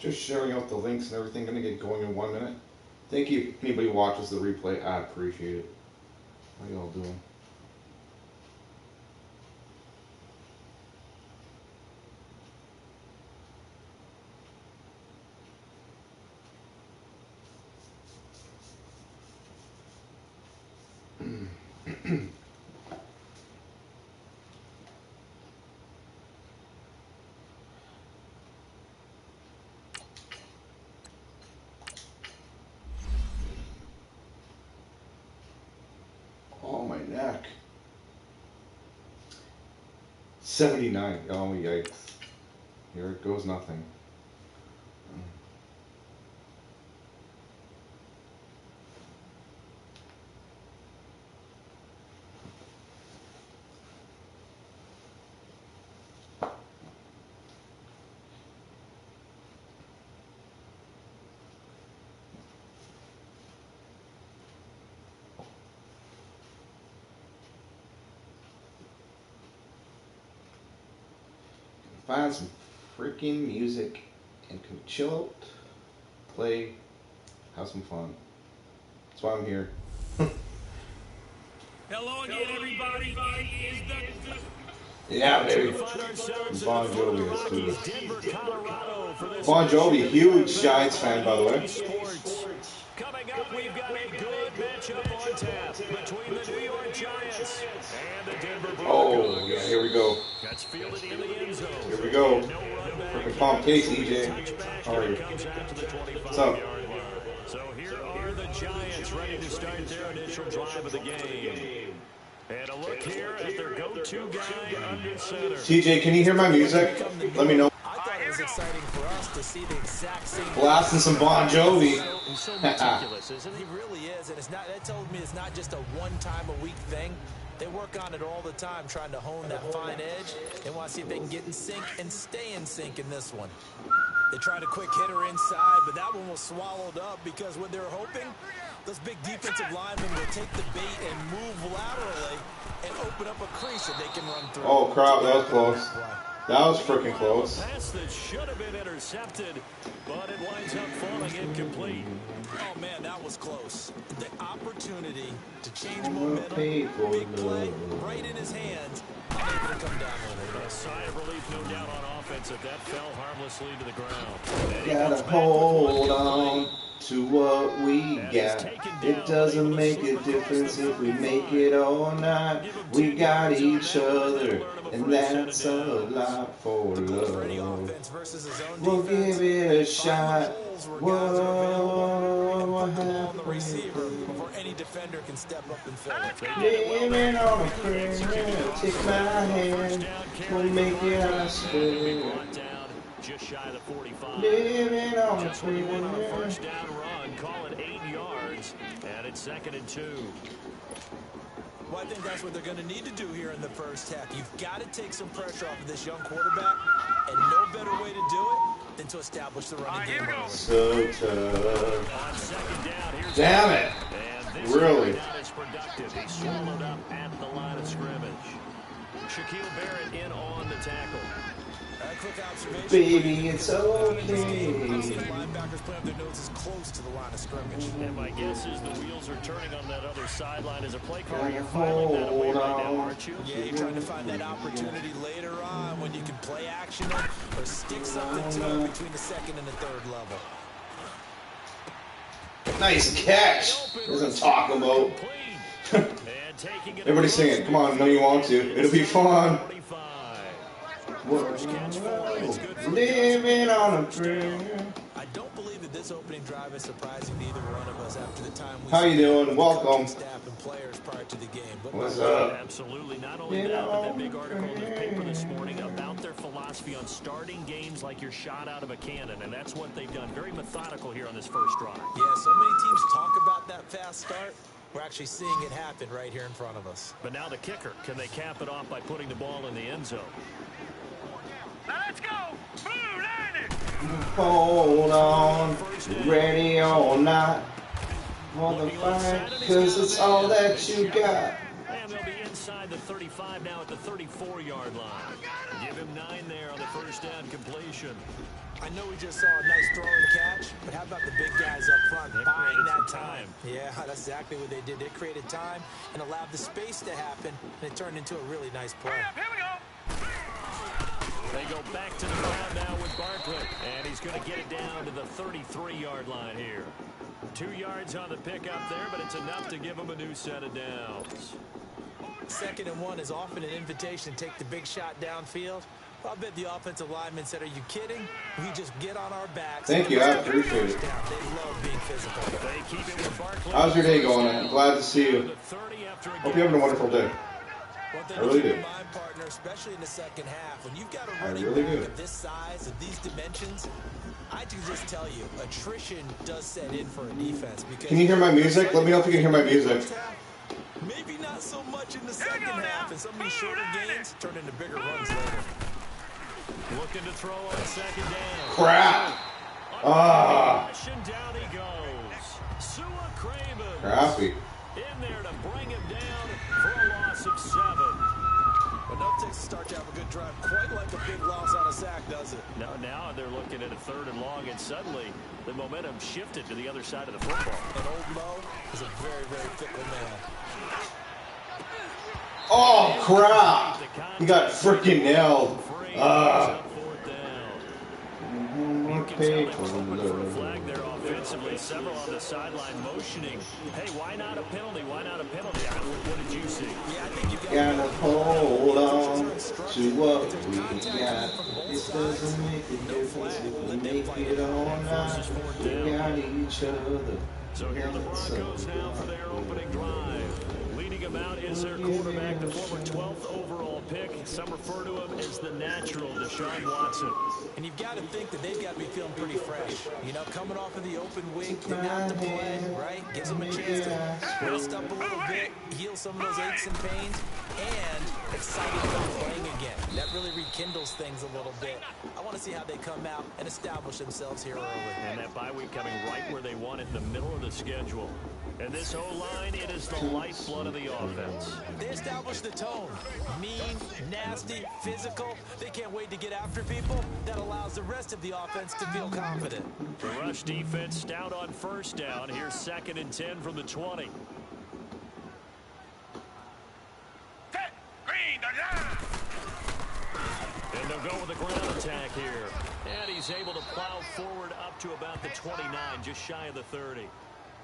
Just sharing out the links and everything. Gonna get going in 1 minute. Thank you. If anybody watches the replay, I appreciate it. How y'all doing? Oh, my neck. 79. Oh, yikes. Here it goes, nothing. Find some freaking music and can chill out, play, have some fun. That's why I'm here. Hello again, everybody. Yeah, baby. Bon Jovi is too. Bon Jovi, huge Giants fan, by the way. Coming up, we've got a good matchup on tap between the New York Giants and the Denver Broncos. Oh, yeah, here we go. That's fielded in the end zone. Here we go. Freaking commentate, EJ. How are you? What's up? So here are the Giants ready to start their initial drive of the game. And a look here at their go-to guy under center. TJ, can you hear my music? Let me know. I thought it was exciting for us to see the exact same. Blasting some Bon Jovi. So meticulous, isn't He really is, and it's not. That told me it's not just a one-time-a-week thing. They work on it all the time, trying to hone that fine edge. They want to see if they can get in sync and stay in sync in this one. They tried a quick hitter inside, but that one was swallowed up because what they were hoping, those big defensive linemen will take the bait and move laterally and open up a crease that they can run through. Oh, crap, that was close. That was freaking close. Pass that should have been intercepted, but it winds up falling incomplete. Oh, man, that was close. The opportunity to change momentum, big play, right in his hands, unable to come down with it. A sigh of relief, no doubt, on offense that fell harmlessly to the ground. Gotta hold on to what we got. It doesn't make a difference if we make it or not. We got each other, and that's a lot for love. We'll give it a shot. Whoa, what happened? Before any defender can step up and fill it. Living on a prayer, take my hand, we'll make it, I swear. Just shy of the 45. Living on a prayer. prayer. First down run, call it 8 yards, and it's 2nd and 2. Well, I think that's what they're going to need to do here in the first half. You've got to take some pressure off of this young quarterback, and no better way to do it than to establish the running game. So tough. Damn it. Really? He swallowed up at the line of scrimmage. Shaquille Barrett in on the tackle. Quick observation. Baby, it's okay. Linebackers put up their noses close to the line of scrimmage. And my guess is the wheels are turning on that other sideline as a play caller. You're filing that away right now, aren't you? Yeah, you're trying to find that opportunity later on when you can play action or stick something to it between the 2nd and the 3rd level. Nice catch. That's what I'm talking about. Everybody sing it. Come on, I know you want to. It'll be fun. Living on a prayer. I don't believe that this opening drive is surprising to either one of us after the time we How you doing? Welcome. Staff and players prior to the game. What's up? Absolutely. Not only that, but that big article in the paper this morning about their philosophy on starting games like you're shot out of a cannon, and that's what they've done. Very methodical here on this first drive. Yeah, so many teams talk about that fast start. We're actually seeing it happen right here in front of us. But now the kicker, can they cap it off by putting the ball in the end zone? Let's go! Blue Lightning! Hold on, ready or not, for the fight, cause it's all that you got. And they'll be inside the 35 now at the 34-yard line. Give him 9 there on the first down completion. I know we just saw a nice throw and catch, but how about the big guys up front buying that time? Yeah, that's exactly what they did. They created time and allowed the space to happen, and it turned into a really nice play. Here we go. They go back to the ground now with Barkley, and he's going to get it down to the 33-yard line here. 2 yards on the pickup there, but it's enough to give him a new set of downs. 2nd and 1 is often an invitation to take the big shot downfield. I bet the offensive lineman said, "Are you kidding? We just get on our backs." Thank you, I appreciate it. They love being physical. They keep it with Barkley. How's your day going? I'm glad to see you. Hope you're having a wonderful day. I really do. My partner, especially in the second half, when you've got a I running really back do. of this size, of these dimensions, I can just tell you, attrition does set in for a defense. Because Can you hear my music? Let me know if you can hear my music. Maybe not so much in the second half, and some of these shorter gains turn into bigger runs later. Looking to throw on 2nd down. Crap! Ah! And down he goes. Sua Craven. Crappy. In there to bring him down for a loss of 7. Enough takes to start to have a good drive, quite like a big loss on a sack, does it? Now they're looking at a 3rd and long, and suddenly the momentum shifted to the other side of the football. And old Mo is a very, very fickle man. Oh, crap! He got freaking nailed. Flag there offensively. Several on the sideline motioning. Hey, why not a penalty? Why not a penalty? What did you see? Yeah, I think you've Gotta hold on to what we got. It doesn't make a difference if we make it or not. We got each other. So here are the Broncos now for their opening drive. Leading them out is their quarterback, the former 12th overall pick. Some refer to him as the natural, Deshaun Watson. And you've got to think that they've got to be feeling pretty fresh. You know, coming off of the open week, they've got to play, right? Gives them a chance to rest up a little bit, heal some of those aches and pains, and excited about playing again. That really rekindles things a little bit. I want to see how they come out and establish themselves here early. And that bye week coming right where they want it, in the middle of the schedule. And this O-line, it is the lifeblood of the offense. They established the tone. Mean, nasty, physical. They can't wait to get after people. That allows the rest of the offense to feel confident. The rush defense stout on 1st down. Here's 2nd and 10 from the 20. And they'll go with the ground attack here. And he's able to plow forward up to about the 29, just shy of the 30.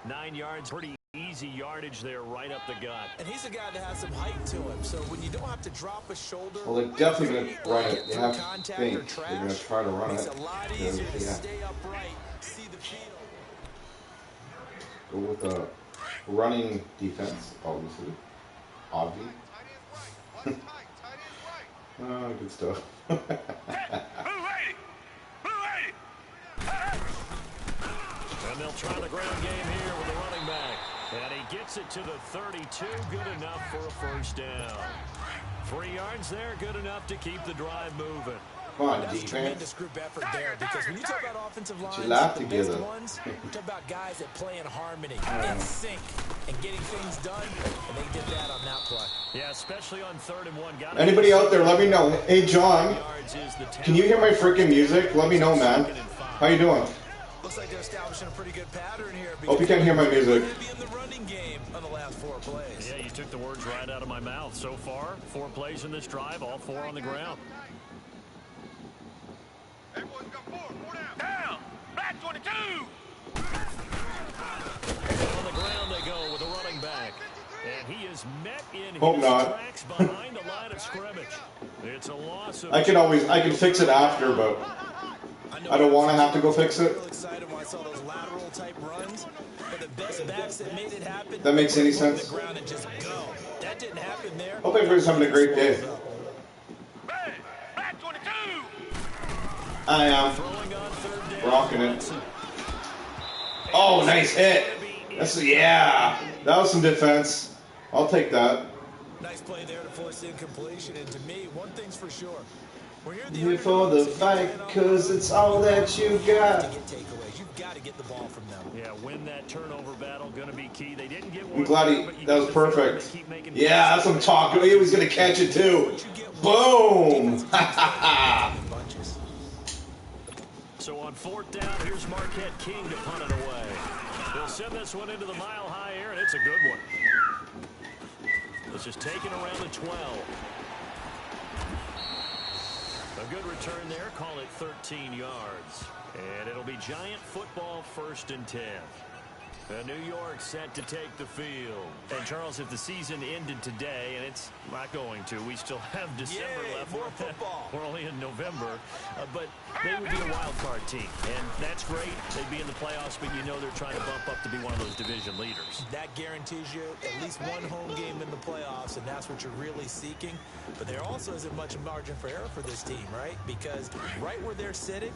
9 yards, pretty easy yardage there, right up the gut. And he's a guy that has some height to him, so when you don't have to drop a shoulder. Well, they're definitely going to run it. They have to think they're going to try to run it. It's a lot easier to stay upright, see the field. Go with the running defense, obviously. Oh, good stuff. And they'll try the ground game here with the running back. And he gets it to the 32. Good enough for a 1st down. 3 yards there, good enough to keep the drive moving. Come on, That's defense. tremendous group effort there, because when you talk about offensive lines, you laugh the together. best ones, you talk about guys that play in harmony, in sync, and getting things done, and they did that on that play. Yeah, especially on 3rd and 1. Anybody out there, let me know. Hey, John, can you hear my freaking music? Let me know, man. How you doing? Looks like they're establishing a pretty good pattern here. Hope you can hear my music. Be in the running game on the last 4 plays. Yeah, you took the words right out of my mouth. So far, 4 plays in this drive, all 4 on the ground. Everyone's got 4 down. Black 22. On the ground they go with a running back. And he is met in Hope his not. tracks behind the line of scrimmage. It's a loss of I can fix it after, but I don't want to have to go fix it. Real excited when I saw those lateral type runs, but the best backs that made it happen. That makes any sense? The ground and just go. That didn't happen there. Hope everybody's having a great day. Black 22. I am rocking it. Oh, nice hit. Yeah, that was some defense. I'll take that. Nice play there to force incompletion. And to me, one thing's for sure. We're Here for the fight, cause it's all that you got. To get takeaways. You've got to get the ball from them. Yeah, win that turnover battle. Going to be key. They didn't get one. I'm glad that was perfect. Yeah, that's what I'm talking about. He was going to catch it too. Boom! So on 4th down, here's Marquette King to punt it away. They'll send this one into the mile-high air, and it's a good one. This is taken around the 12. A good return there. Call it 13 yards. And it'll be Giant football 1st and 10. New York set to take the field. And Charles, if the season ended today, and it's not going to, we still have December left. More football. We're only in November, but they would be a wild card team, and that's great. They'd be in the playoffs, but you know they're trying to bump up to be one of those division leaders. That guarantees you at least one home game in the playoffs, and that's what you're really seeking. But there also isn't much margin for error for this team, right? Because right where they're sitting,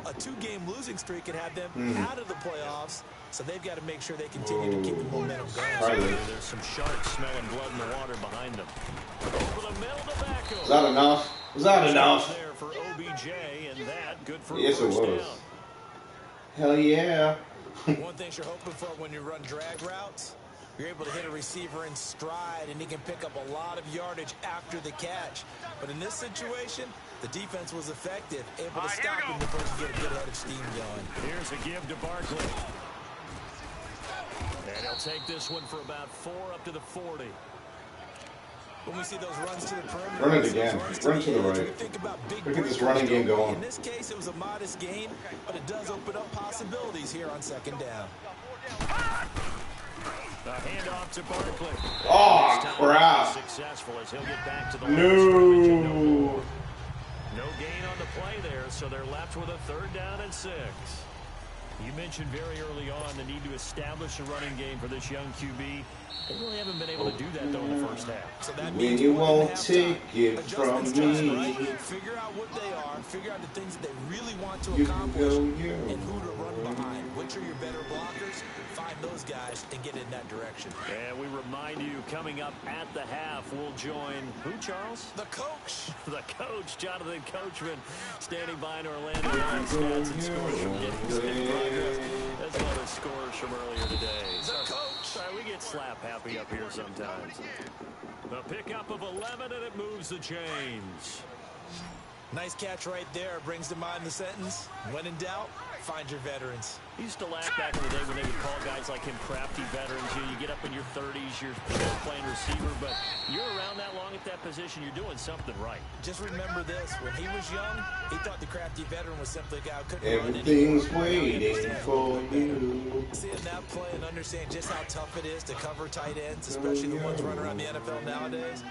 a 2-game losing streak can have them out of the playoffs. So they've got to make sure they continue to keep the momentum going. There's some sharks smelling blood in the water behind them. Over the middle to Beckham. Was that enough? Was that enough? There for OBJ, and that good for yes, it was. Down. Hell yeah. One thing you're hoping for when you run drag routes, you're able to hit a receiver in stride, and he can pick up a lot of yardage after the catch. But in this situation, the defense was effective, able to stop him before he get a good head of steam going. Here's a give to Barkley. And he'll take this one for about 4 up to the 40. When we see those runs to the perimeter, run it again. Run to the right. Look at this running game going. In this case, it was a modest gain, but it does open up possibilities here on 2nd down. A handoff to Barkley. Oh, crap. Successful as he'll get back to the no. No gain on the play there, so they're left with a 3rd down and 6. You mentioned very early on the need to establish a running game for this young QB. They really haven't been able to do that, though, in the first half. So that when you won't take it from me. Right? Figure out what they are. Figure out the things that they really want to accomplish and who to run behind. Which are your better blockers? Find those guys and get in that direction. And we remind you, coming up at the half, we'll join who, Charles? The coach. The coach, Jonathan Coachman, standing by in Orlando. Stats and scores from getting progress, as well as scores from earlier today. The coach. Sorry, we get slap happy up here sometimes. The pickup of 11, and it moves the chains. Nice catch right there. Brings to mind the sentence, when in doubt, find your veterans. I used to laugh back in the day when they would call guys like him crafty veterans. You get up in your 30s, you're playing receiver, but you're around that long at that position, you're doing something right. Just remember this. When he was young, he thought the crafty veteran was simply a guy who couldn't everything's waiting for you. Seeing that play and understand just how tough it is to cover tight ends, especially the ones running around the NFL nowadays,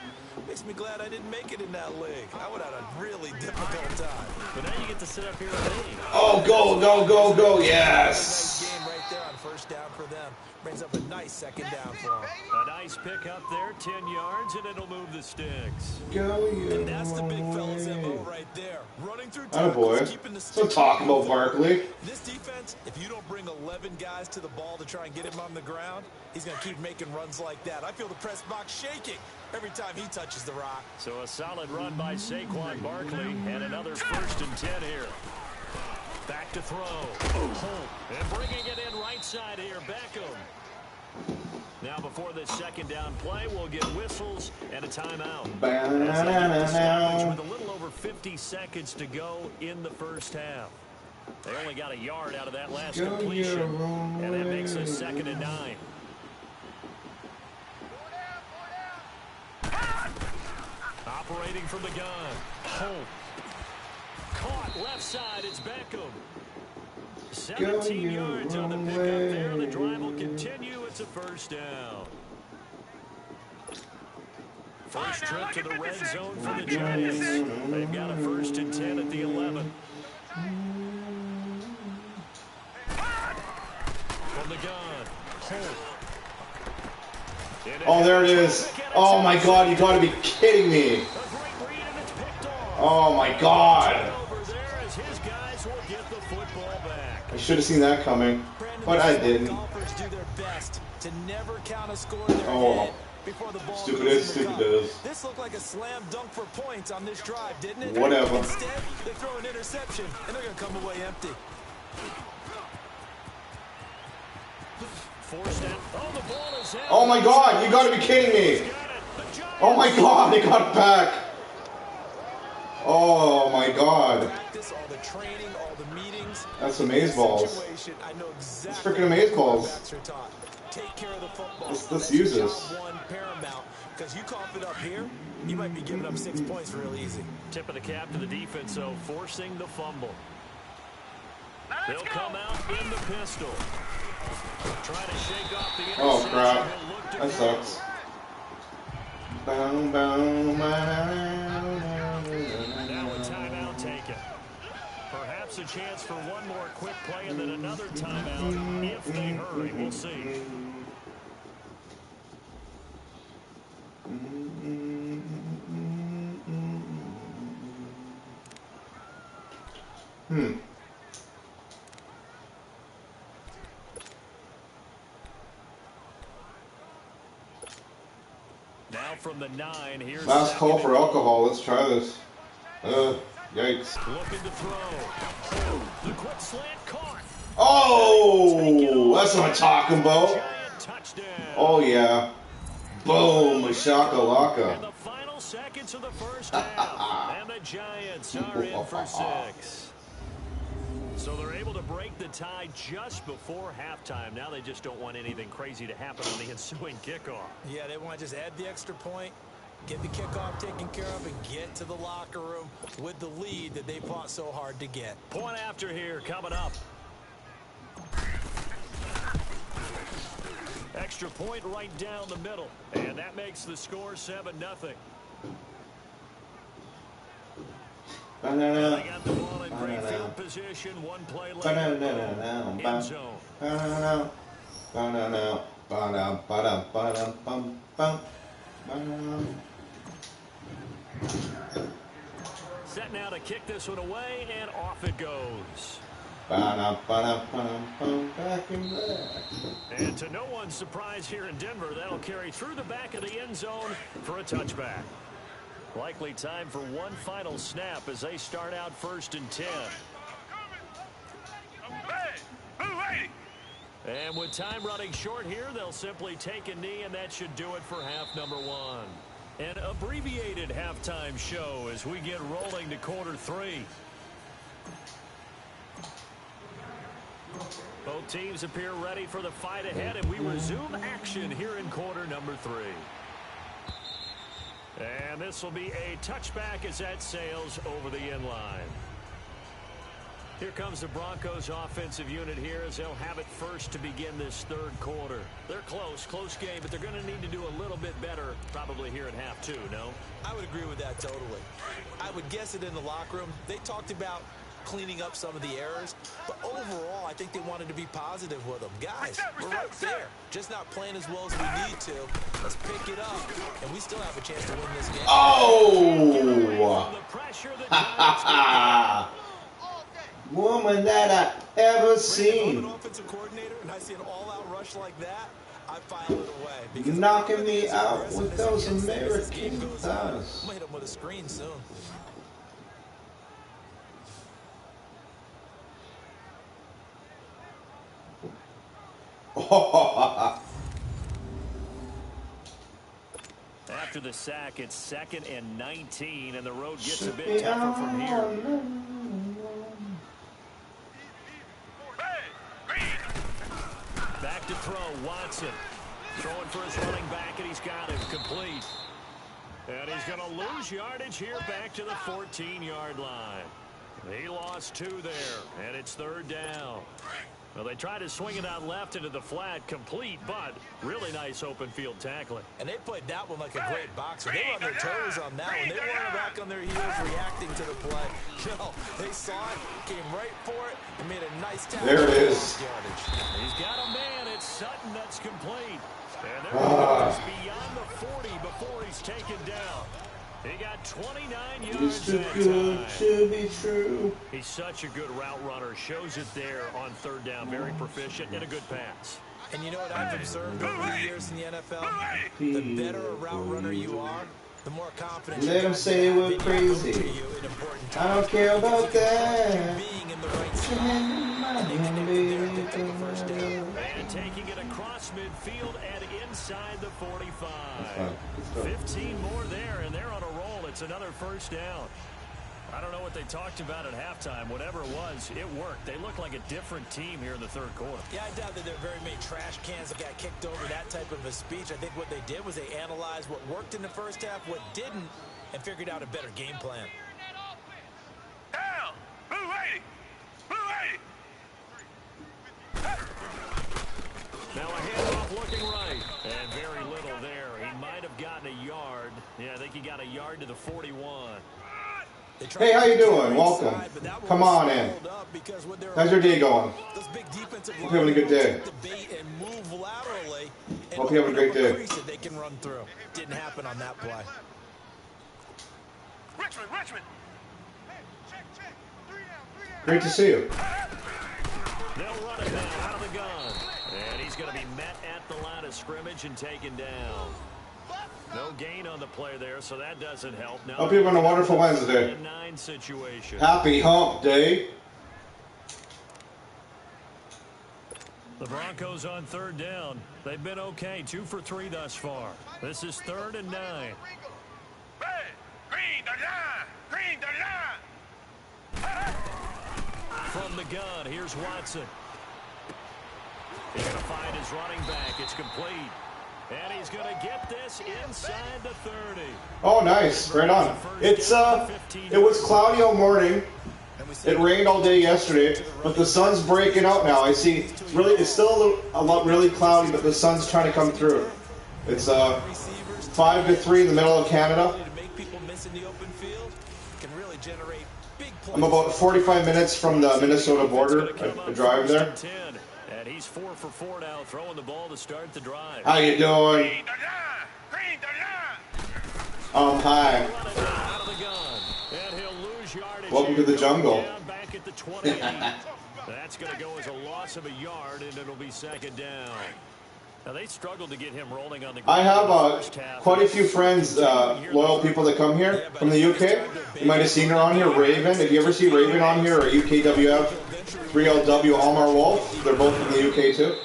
makes me glad I didn't make it in that league. I would have had a really difficult time. But now you get to sit up here with me. Oh, go, yes. Nice game right there on 1st down for them. Brings up a nice 2nd down for them. A nice pick up there, 10 yards, and it'll move the sticks. Go you. And that's the big fella's MO right there. Running through tackles, keeping the so talk about Barkley. This defense, if you don't bring 11 guys to the ball to try and get him on the ground, he's going to keep making runs like that. I feel the press box shaking every time he touches the rock. So a solid run by Saquon Barkley, and another 1st and 10 here. Back to throw. And bringing it in right side here, Beckham. Now before this 2nd down play, we'll get whistles and a timeout. With a little over 50 seconds to go in the 1st half. They only got a yard out of that last completion, and that makes it 2nd and 9. Operating from the gun. Caught left side, it's Beckham. 17 yards on the pickup there. The drive will continue. It's a 1st down. First trip to the red zone for the Giants. They've got a 1st and 10 at the 11. From the gun. Oh, there it is. Oh, my God. You got to be kidding me. Oh, my God. I should have seen that coming, but I didn't. Oh, stupid is, stupid is. This looked like a slam dunk for points on this drive, didn't it? Whatever. Instead, they throw an interception, and they're going to come away empty. forced out. Oh, the ball is out. Oh my God, you gotta be kidding me. Oh my God, he got it back. Oh my God. All the training, all the meetings. That's some amazeballs. I know exactly. It's freaking amazeballs. Take care of the football. Let's use this. One paramount, because you cough it up here, you might be giving up 6 points real easy. Tip of the cap to the defense, though, forcing the fumble. They'll come out in the pistol. Trying to shake off the interception. Oh crap. That sucks. Boom, boom, Now a timeout taken. Perhaps a chance for one more quick play and then another timeout if they hurry. We'll see. Now from the 9, here's last call for alcohol. Let's try this. Yikes. looking to throw. The quick slant caught. Oh, that's what I'm talking about. Giant touchdown. Oh yeah. Boom, a shakalaka. And the final seconds of the first half. And the Giants are in for 6. So they're able to break the tie just before halftime. Now they just don't want anything crazy to happen on the ensuing kickoff. Yeah, they want to just add the extra point, get the kickoff taken care of, and get to the locker room with the lead that they fought so hard to get. Point after here coming up. Extra point right down the middle. And that makes the score 7-0. They got the ball in great field position. One play left. End zone. Set now to kick this one away, and off it goes. And to no one's surprise here in Denver, that'll carry through the back of the end zone for a touchback. Likely time for one final snap as they start out 1st and 10. And with time running short here, they'll simply take a knee, and that should do it for half number 1. An abbreviated halftime show as we get rolling to quarter 3. Both teams appear ready for the fight ahead, and we resume action here in quarter number 3. And this will be a touchback as that sails over the end line. Here comes the Broncos offensive unit here as they'll have it first to begin this 3rd quarter. They're close game, but they're going to need to do a little bit better probably here at half 2, no? I would agree with that totally. I would guess it in the locker room. They talked about cleaning up some of the errors, but overall I think they wanted to be positive with them. Guys, we're right there, just not playing as well as we need to. Let's pick it up, and we still have a chance to win this game. Oh! Woman that I ever seen. If I'm an offensive coordinator and I see an all-out rush like that, I file it away. Because knocking me out with those American thighs. I'm going to hit him with a screen soon. After the sack, it's 2nd and 19, and the road gets a bit tougher from here. Back to throw, Watson. Throwing for his running back, and he's got it complete. And he's going to lose yardage here back to the 14-yard line. He lost 2 there, and it's 3rd down. Well, they tried to swing it out left into the flat, complete, but really nice open field tackling. And they played that one like a great boxer. They were on their toes on that one. They weren't back on their heels reacting to the play. No, they saw it, came right for it, and made a nice tackle. There it is. He's got a man. It's Sutton that's complete. And there he goes beyond the 40 before he's taken down. He got 29 yards It's too that good time. to be true. He's such a good route runner. Shows it there on 3rd down. Very proficient and a good pass. And you know what I've observed over the years in the NFL? The better a route runner you are, the more confidence Let them say we're crazy. I don't care about that. being in the right spot. And taking it across across midfield and inside the 45. 15 more there, and they're on a roll. It's another first down. I don't know what they talked about at halftime. Whatever it was, it worked. They look like a different team here in the third quarter. Yeah, I doubt that there are very many trash cans that got kicked over that type of a speech. I think what they did was they analyzed what worked in the first half, what didn't, and figured out a better game plan. Down! Blue 80! Blue 80! Now a handoff looking right. And very little there. He might have gotten a yard. Yeah, I think he got a yard to the 41. Hey, how you doing? Welcome. Come on in. How's your day going? Hope you're having a good day. Hope you're having a great day. They can run through. Didn't happen on that play. Richmond! Great to see you. They'll run it now out of the gun. And he's going to be met at the line of scrimmage and taken down. No gain on the play there, so that doesn't help. Now, Hope you're having a wonderful Wednesday. Situation. Happy hump day. The Broncos on third down. They've been okay, 2 for 3 thus far. This is 3rd and 9. Red, green the line! Green the line! From the gun, here's Watson. He's going to find his running back. It's complete. And he's going to get this inside the 30. Oh, nice. Right on. It was cloudy all morning. It rained all day yesterday, but the sun's breaking out now. I see. It's still really cloudy, but the sun's trying to come through. It's 5 to 3 in the middle of Canada. I'm about 45 minutes from the Minnesota border. I drive there. And he's 4 for 4 now, throwing the ball to start the drive. How you doing? Hi. Welcome to the jungle. Back at the 28. That's going to go as a loss of a yard, and it'll be 2nd down. Now they struggled to get him rolling on the ground. I have quite a few friends, loyal people that come here from the UK. You might have seen her on here, Raven. If you ever see Raven on here, or UKWF, 3LW Almar Wolf, they're both from the UK too.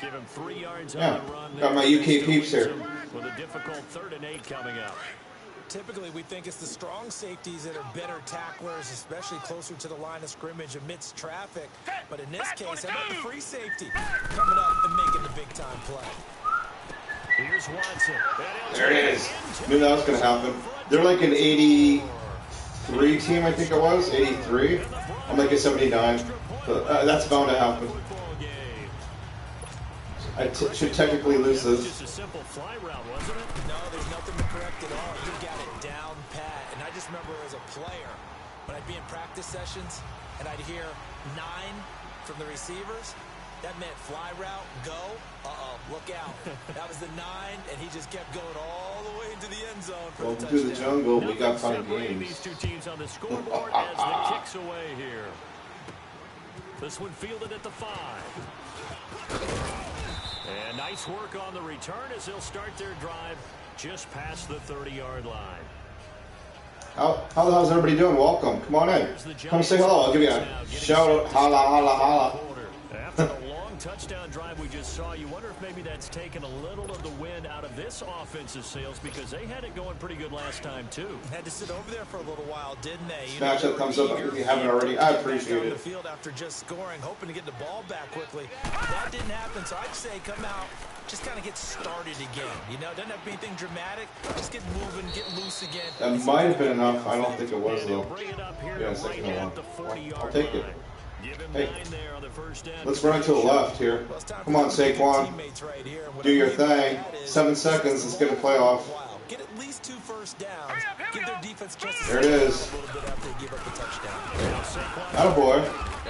Give him 3 yards on Yeah, the run. got my UK peeps here. With a difficult 3rd and 8 coming up. Typically, we think it's the strong safeties that are better tacklers, especially closer to the line of scrimmage amidst traffic. But in this case, how about the free safety coming up and making the big-time play? Here's Watson. There it is. Knew that was going to happen. They're like an 83 team, I think it was. 83. I'm like a 79. But, that's bound to happen. I should technically lose this. Just a simple fly route, wasn't it? No, there's nothing to correct at all. You got it down pat. And I just remember as a player, when I'd be in practice sessions and I'd hear 9 from the receivers, that meant fly route, go, look out. That was the 9, and he just kept going all the way into the end zone for Welcome the to the touchdown. jungle. We got fun Separating games. these two teams on the scoreboard as the kicks away here. This one fielded at the 5. And nice work on the return as they'll start their drive just past the 30-yard line. How's everybody doing? Welcome. Come on in. Come say hello. I'll give you a shout out. Holla, holla, holla. After the long touchdown drive we just saw, you wonder if maybe that's taken a little of the wind out of this offensive sails because they had it going pretty good last time, too. Had to sit over there for a little while, didn't they? Matchup comes up if you haven't already. I appreciate it. The field after just scoring, hoping to get the ball back quickly. That didn't happen, so I'd say come out, just kind of get started again. You know, doesn't have to be anything dramatic. Just get moving, get loose again. That might have been enough. I don't think it was, though. Bring it up here Yeah, to right at the 40-yard I'll take it. line. Give him Hey, 9 there on the first down. let's run to the left here. Come on, Saquon. Do your thing. 7 seconds. Let's get a playoff. Get at least 2 first downs. Give their defense just There it is. a little bit after they give up the touchdown. Attaboy.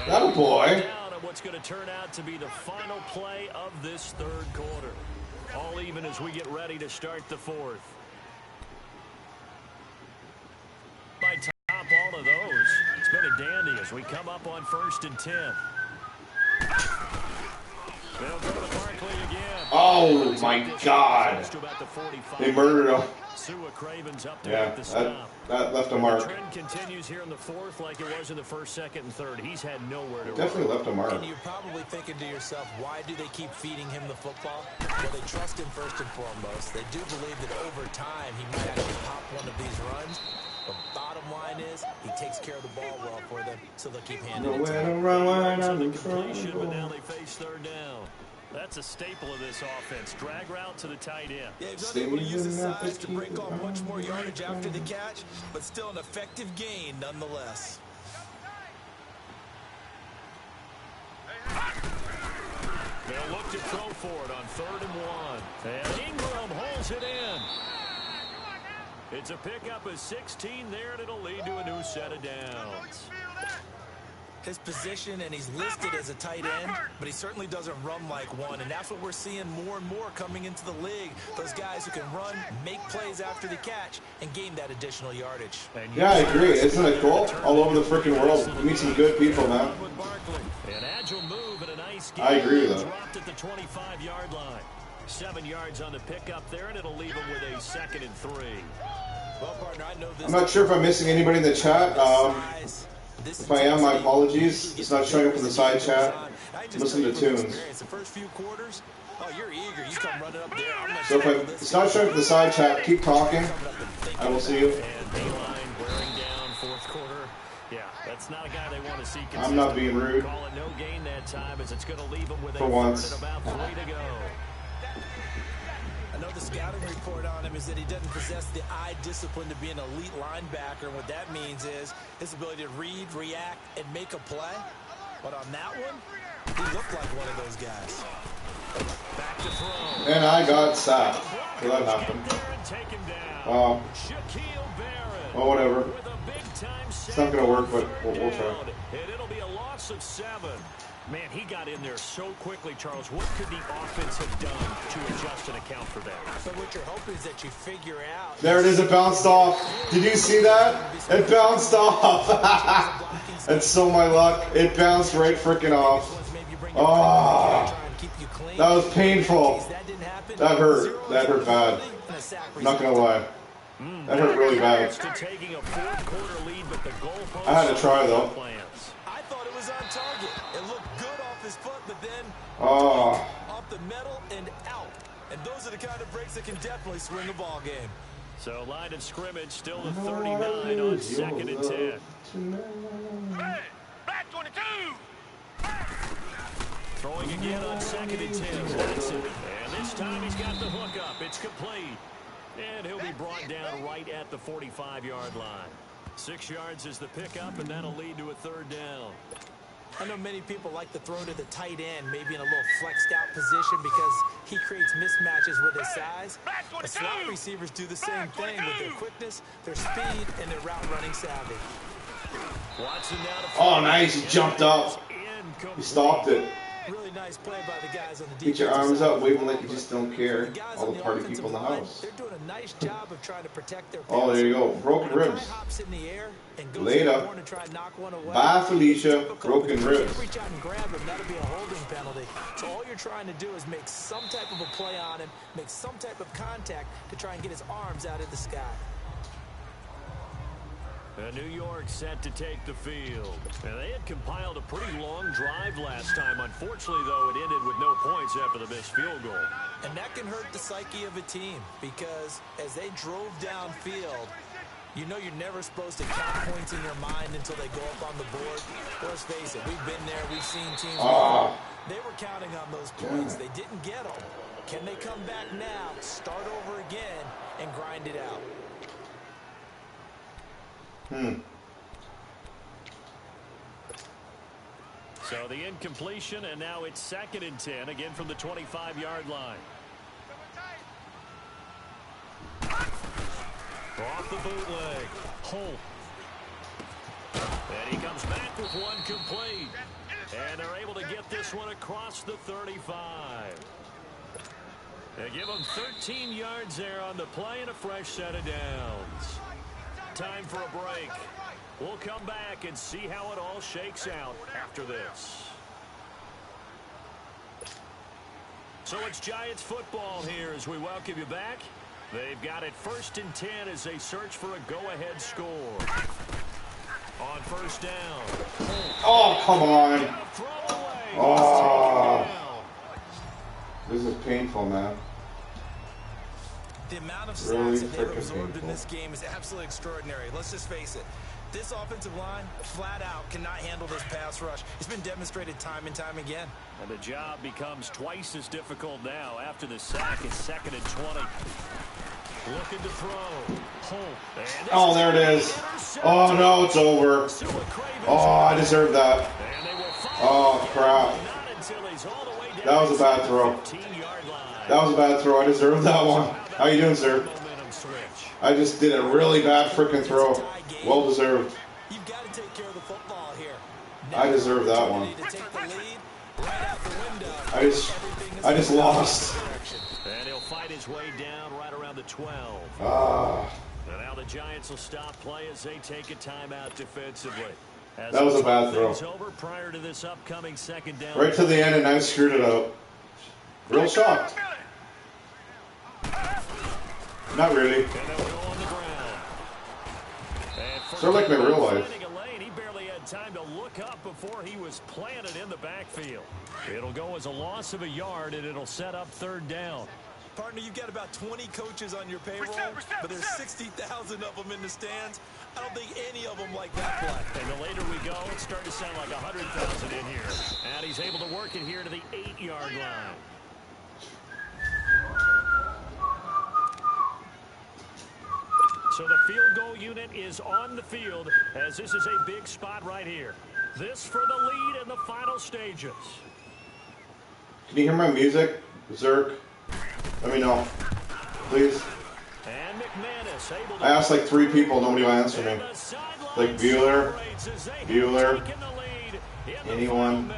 Attaboy. What's going to turn out to be the final play of this 3rd quarter. All even as we get ready to start the 4th. By top all of those. It's been a dandy as we come up on 1st and 10. They'll go to Barkley again. Oh, my God. They murdered him. Craven's up to Yeah, make the stop. that left a The mark. trend continues here in the fourth like it was in the first, second, and third. He's had nowhere to Definitely run. left a mark. And you're probably thinking to yourself, why do they keep feeding him the football? Well, they trust him first and foremost. They do believe that over time he might actually pop one of these runs. The bottom line is he takes care of the ball well for them, so they'll keep handing it to Nowhere to him. run Yards right on on the the front completion, but now goal. they face third down. That's a staple of this offense. Drag route to the tight end. Yeah, he's unable to use his size to break off much more yardage after the catch, but still an effective gain nonetheless. They'll look to throw for it on 3rd and 1. And Ingram holds it in. It's a pickup of 16 there, and it'll lead to a new set of downs. His position, and he's listed as a tight end, but he certainly doesn't run like one, and that's what we're seeing more and more coming into the league. Those guys who can run, make plays after the catch, and gain that additional yardage. Yeah, I agree. Isn't it cool? All over the freaking world. We meet some good people, man. An agile move and a nice game. I agree, though. Dropped at the 25-yard line. 7 yards on the pickup there, and it'll leave him with a 2nd and 3. Well, partner, I know this. I'm not sure if I'm missing anybody in the chat. If I am, my apologies. It's not showing up in the side chat. Listen to tunes. The first few quarters, oh, you're eager. You come running up there. So if it's not showing up in the side chat, keep talking. I will see you. And D-line wearing down 4th quarter. Yeah, that's not a guy they want to see. I'm not being rude. Call it no gain that time, as it's going to leave him with a For once. 3rd and about 3 to go. I know the scouting report on him is that he doesn't possess the eye discipline to be an elite linebacker. And what that means is his ability to read, react, and make a play. But on that one, he looked like one of those guys. Back to throw. And I got sacked. So that happened. Oh, whatever. It's not going to work, but we'll try. And it'll be a loss of 7. Man, he got in there so quickly, Charles. What could the offense have done to adjust and account for that? So what you're hoping is that you figure out. There it is. It bounced off. Did you see that? It bounced off. That's so my luck. It bounced right freaking off. Oh, that was painful. That hurt. That hurt bad. Not going to lie. That hurt really bad. I had to try, though. I thought it was on target. It looked good off his foot, but then off the metal and out. And those are the kind of breaks that can definitely swing a ball game. So line of scrimmage still the 39 on 2nd and 10. Hey, black 22. Throwing again on 2nd and 10. That's it. And this time he's got the hook up. It's complete. And he'll be brought down right at the 45-yard line. 6 yards is the pickup, and that'll lead to a 3rd down. I know many people like to throw to the tight end, maybe in a little flexed out position because he creates mismatches with his size. The slot receivers do the same thing with their quickness, their speed, and their route running savvy. Oh, nice. He jumped up. He stopped it. Really nice play by the guys on the Get your arms side. up, waving like you just don't care. All the party people in the house. They're doing a nice job of trying to protect their Oh, there you go. Broken ribs. Laid up. Bye, Felicia. Broken ribs. Reach out and grab him. That'll be a holding penalty. So all you're trying to do is make some type of a play on him, make some type of contact to try and get his arms out of the sky. New York set to take the field. And they had compiled a pretty long drive last time. Unfortunately, though, it ended with no points after the missed field goal. And that can hurt the psyche of a team because as they drove downfield, you know you're never supposed to count points in your mind until they go up on the board. Let's face it, we've been there, we've seen teams. They were counting on those points. They didn't get them. Can they come back now, start over again, and grind it out? So the incompletion, and now it's 2nd and 10, again from the 25-yard line. Off the bootleg. Holt. And he comes back with one complete. And they're able to get this one across the 35. They give him 13 yards there on the play and a fresh set of downs. Time for a break. We'll come back and see how it all shakes out after this. So it's Giants football here as we welcome you back. They've got it 1st and 10 as they search for a go-ahead score. On 1st down. Oh, come on. Oh. This is painful, man. The amount of Really sacks that they've absorbed painful. in this game is absolutely extraordinary. Let's just face it. This offensive line, flat out, cannot handle this pass rush. It's been demonstrated time and time again. And the job becomes twice as difficult now after the sack. It's 2nd and 20. Looking to throw. Oh, there it is. Oh, no, it's over. Oh, I deserve that. Oh, crap. That was a bad throw. That was a bad throw. I deserve that one. How you doing, sir? I just did a really bad freaking throw. Well deserved. You've got to take care of the football here. I deserve that one. I just lost. And he'll fight his way down right around the 12. And now the Giants will stop play as they take a timeout defensively. That was a bad throw. Over prior to this upcoming 2nd down. Right to the end, and I screwed it up. Real shocked. Not really. Sort of like my real life. He barely had time to look up before he was planted in the backfield. It'll go as a loss of a yard, and it'll set up 3rd down. Partner, you've got about 20 coaches on your payroll, but there's 60,000 of them in the stands. I don't think any of them like that play. And the later we go, it's starting to sound like 100,000 in here. And he's able to work it here to the 8-yard line. So the field goal unit is on the field as this is a big spot right here. This for the lead in the final stages. Can you hear my music, Zerk? Let me know, please. And McManus able to I asked like 3 people, nobody will answer me. Like Bueller, anyone?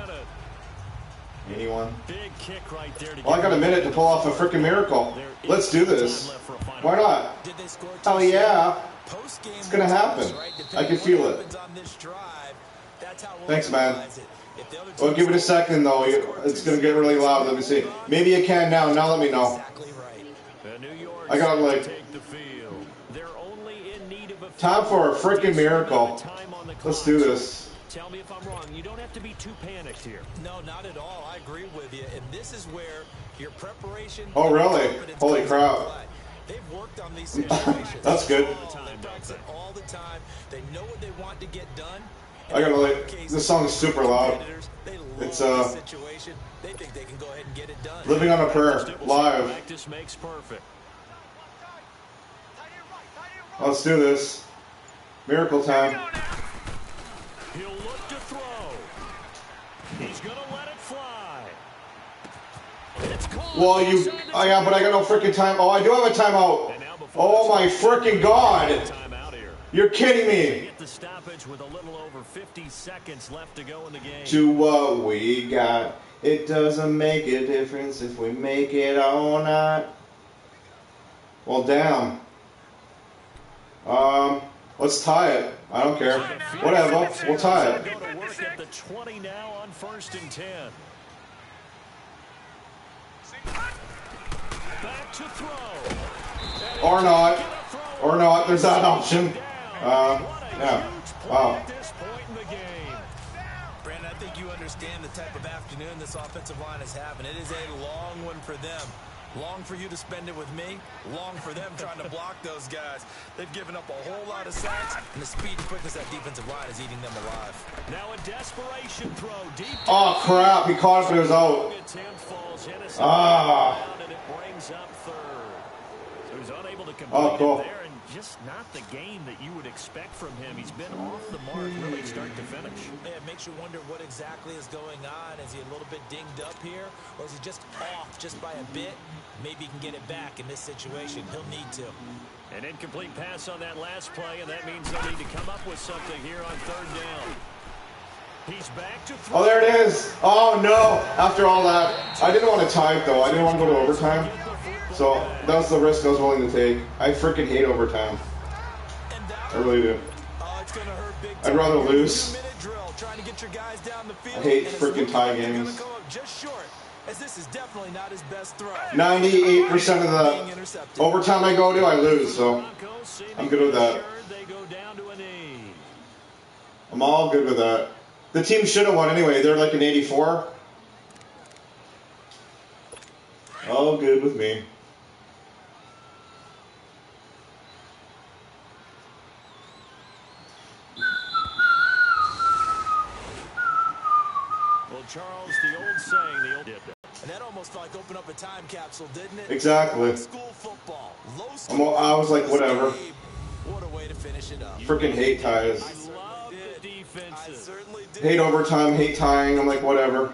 Big kick right there. Well, I got a minute to pull off a freaking miracle. Let's do this. Why not? Oh yeah, it's gonna happen. I can feel it. Thanks, man. Well, give it a second though. It's gonna get really loud. Let me see. Maybe you can now. Now let me know. I got like time for a freaking miracle. Let's do this. Tell me if I'm wrong. You don't have to be too panicked here. No, not at all. I agree with you. And this is where your preparation. Oh, really? Holy crap. They've worked on these situations. That's good. All the time. They know what they want to get done. I gotta like, this song is super loud. It's situation. They think they can go ahead and get it done. Living on a Prayer, live. Practice makes perfect. Let's do this. Miracle time. He'll look to throw. He's going to let it fly. It's caught. Well, oh yeah, but I got no freaking time. Oh, I do have a timeout. Oh my freaking God. You're kidding me. Get the stoppage with a little over 50 seconds left to go in the game. To what we got. It doesn't make a difference if we make it or not. Well, damn. Let's tie it. I don't care. Whatever. We'll tie it. Go to work at the 20 now on 1st and 10. Back to throw. Or not. Or not. There's that option. Yeah. Wow. Brandon, I think you understand the type of afternoon this offensive line is having. It is a long one for them. Long for you to spend it with me. Long for them trying to block those guys. They've given up a whole lot of sacks, and the speed and quickness of that defensive line is eating them alive. Now a desperation throw deep. Oh crap! He caught it, but it was out. And it brings up 3rd. So he's unable to complete cool. it there, and just not the game that you would expect from him. He's been off the mark, really start to finish. Yeah, it makes you wonder what exactly is going on. Is he a little bit dinged up here, or is he just off just by a bit? Maybe he can get it back in this situation. He'll need to. An incomplete pass on that last play, and that means they'll need to come up with something here on 3rd down. He's back to throw. Oh, there it is. Oh, no. After all that, I didn't want to tie it, though. I didn't want to go to overtime. So that was the risk I was willing to take. I freaking hate overtime. I really do. I'd rather lose. I hate freaking tie games. as this is definitely not his best throw. 98% of the overtime I go to, I lose, so I'm good with that. I'm all good with that. The team should have won anyway. They're like an 84. All good with me. Well, Charles, the old saying, the old... And that almost felt like open up a time capsule, didn't it? Exactly. School football. Low school I was like, whatever. What a way to finish it up. Freaking hate ties. I love the defenses. I certainly did. Hate overtime, hate tying. I'm like, whatever.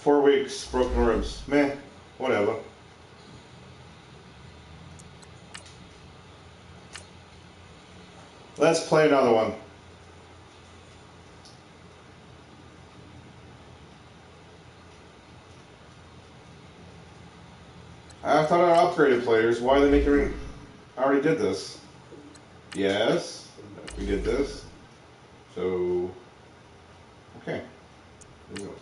Four weeks, broken ribs. Meh, whatever. Let's play another one. I thought I upgraded players. Why are they making... I already did this. Yes, we did this. So... Okay. There we go.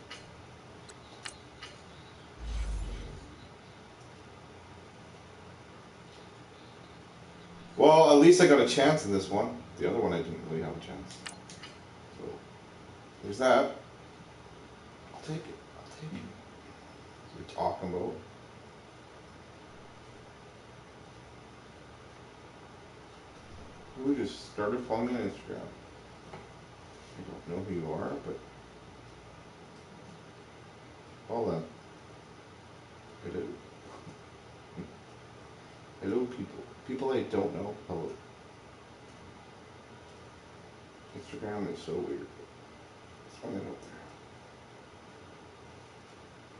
Well, at least I got a chance in this one. The other one I didn't really have a chance. So, there's that. I'll take it. I'll take it. What we're talking about. We just started following me on Instagram. I don't know who you are, but... Well then. Hello. Hello, people. People I don't know. Hello. Instagram is so weird. It's funny out there.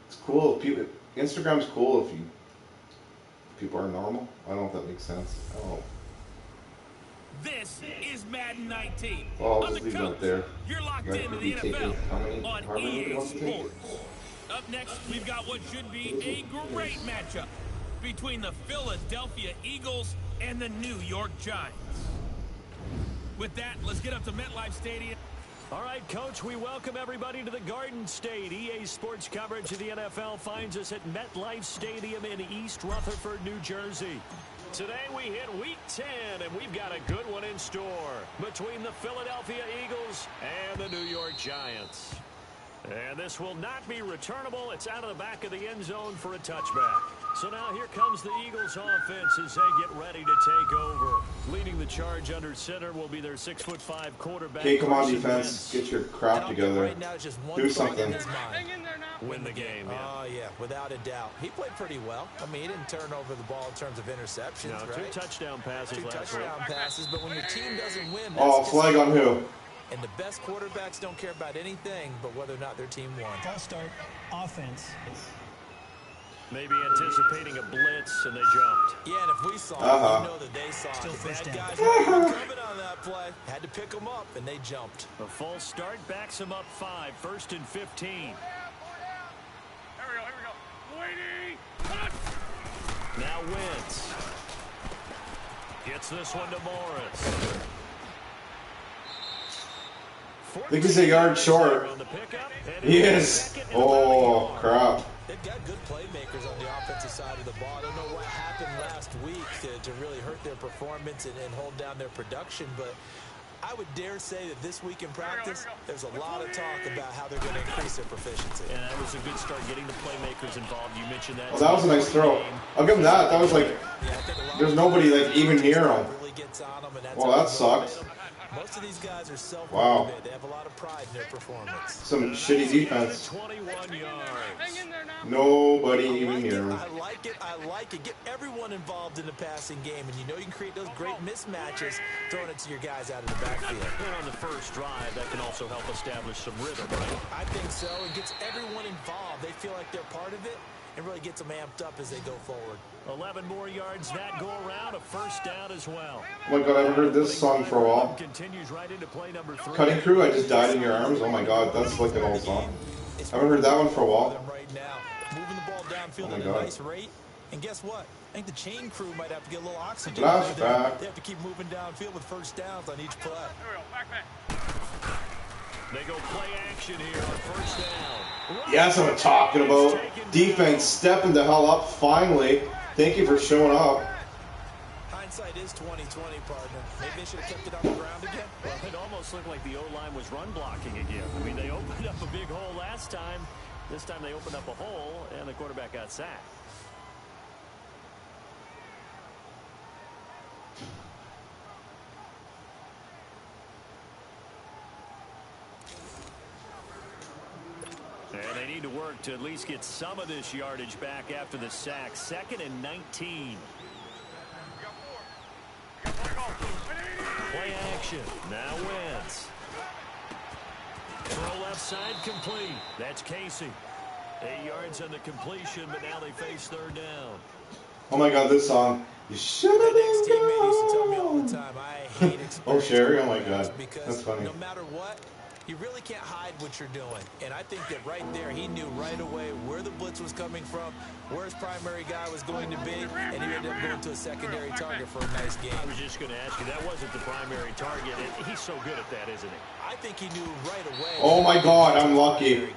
It's cool if people... Instagram's cool if people are normal. I don't know if that makes sense. Oh. This is Madden 19. Well, I'll just leave it out there. You're locked into the NFL on EA Sports. Up next, we've got what should be a great matchup between the Philadelphia Eagles and the New York Giants. With that, let's get up to MetLife Stadium. All right, Coach, we welcome everybody to the Garden State. EA Sports coverage of the NFL finds us at MetLife Stadium in East Rutherford, New Jersey. Today we hit Week 10, and we've got a good one in store between the Philadelphia Eagles and the New York Giants. And this will not be returnable. It's out of the back of the end zone for a touchback. So now here comes the Eagles offense as they get ready to take over. Leading the charge under center will be their 6'5" quarterback. Okay, come on, defense. Get your crap together. Right now, just one do something. Hang in there now. Win the game, yeah. Oh, yeah, without a doubt. He played pretty well. I mean, he didn't turn over the ball in terms of interceptions, No, right? 2 touchdown passes last week. 2 touchdown passes, but when your team doesn't win... Oh, flag on who? And the best quarterbacks don't care about anything but whether or not their team won. False start, offense. Maybe anticipating a blitz, and they jumped. Yeah, and if we saw it, you know that they saw Still it. The first bad down. guys were coming on that play. Had to pick them up, and they jumped. A false start backs them up 5, 1st and 15. Here we go. Waiting. Now Wentz. Gets this one to Morris. I think he's a yard short. He is. Oh, crap. They've got good playmakers on the offensive side of the ball. I don't know what happened last week to really hurt their performance and hold down their production, but I would dare say that this week in practice, there's a lot of talk about how they're going to increase their proficiency. And that was a good start getting the playmakers involved. You mentioned that. Well, that was a nice throw. I'll give him that. That was like, there's nobody like even near him. Well, that sucked. Most of these guys are self-motivated. Wow. They have a lot of pride in their performance. Some shitty defense. 21 yards. Nobody even near him. I like it. I like it. Get everyone involved in the passing game, and you know you can create those great mismatches throwing it to your guys out of the backfield. And on the first drive, that can also help establish some rhythm, right? I think so. It gets everyone involved. They feel like they're part of it, and really gets them amped up as they go forward. 11 more yards that go around, a first down as well. Oh my god, I haven't heard this song for a while. Continues right into play number 3. Cutting Crew, I Just Died in Your Arms. Oh my god, that's like an old song. I haven't heard that one for a while. Right now, moving the ball downfield at a nice rate. And guess what? I think the chain crew might have to get a little oxygen. Flashback. They have to keep moving downfield with first downs on each play. They go play action here on first down. Yeah, that's what I'm talking about. Defense stepping the hell up finally. Thank you for showing up. Hindsight is 20/20, partner. Maybe they should have kept it on the ground again. Well, it almost looked like the O-line was run blocking again. I mean, they opened up a big hole last time. This time they opened up a hole, and the quarterback got sacked. And they need to work to at least get some of this yardage back after the sack. 2nd and 19. Play action. Now wins. Throw left side complete. That's Casey. 8 yards on the completion, but now they face 3rd down. Oh my god, this song. You should have been teammate used to tell me all the time, I hate Oh, Sherry? Oh my god. That's funny. No matter what, you really can't hide what you're doing. And I think that right there, he knew right away where the blitz was coming from, where his primary guy was going to be, and he ended up going to a secondary target for a nice game. I was just going to ask you, that wasn't the primary target. He's so good at that, isn't he? I think he knew right away. Oh my god, I'm lucky.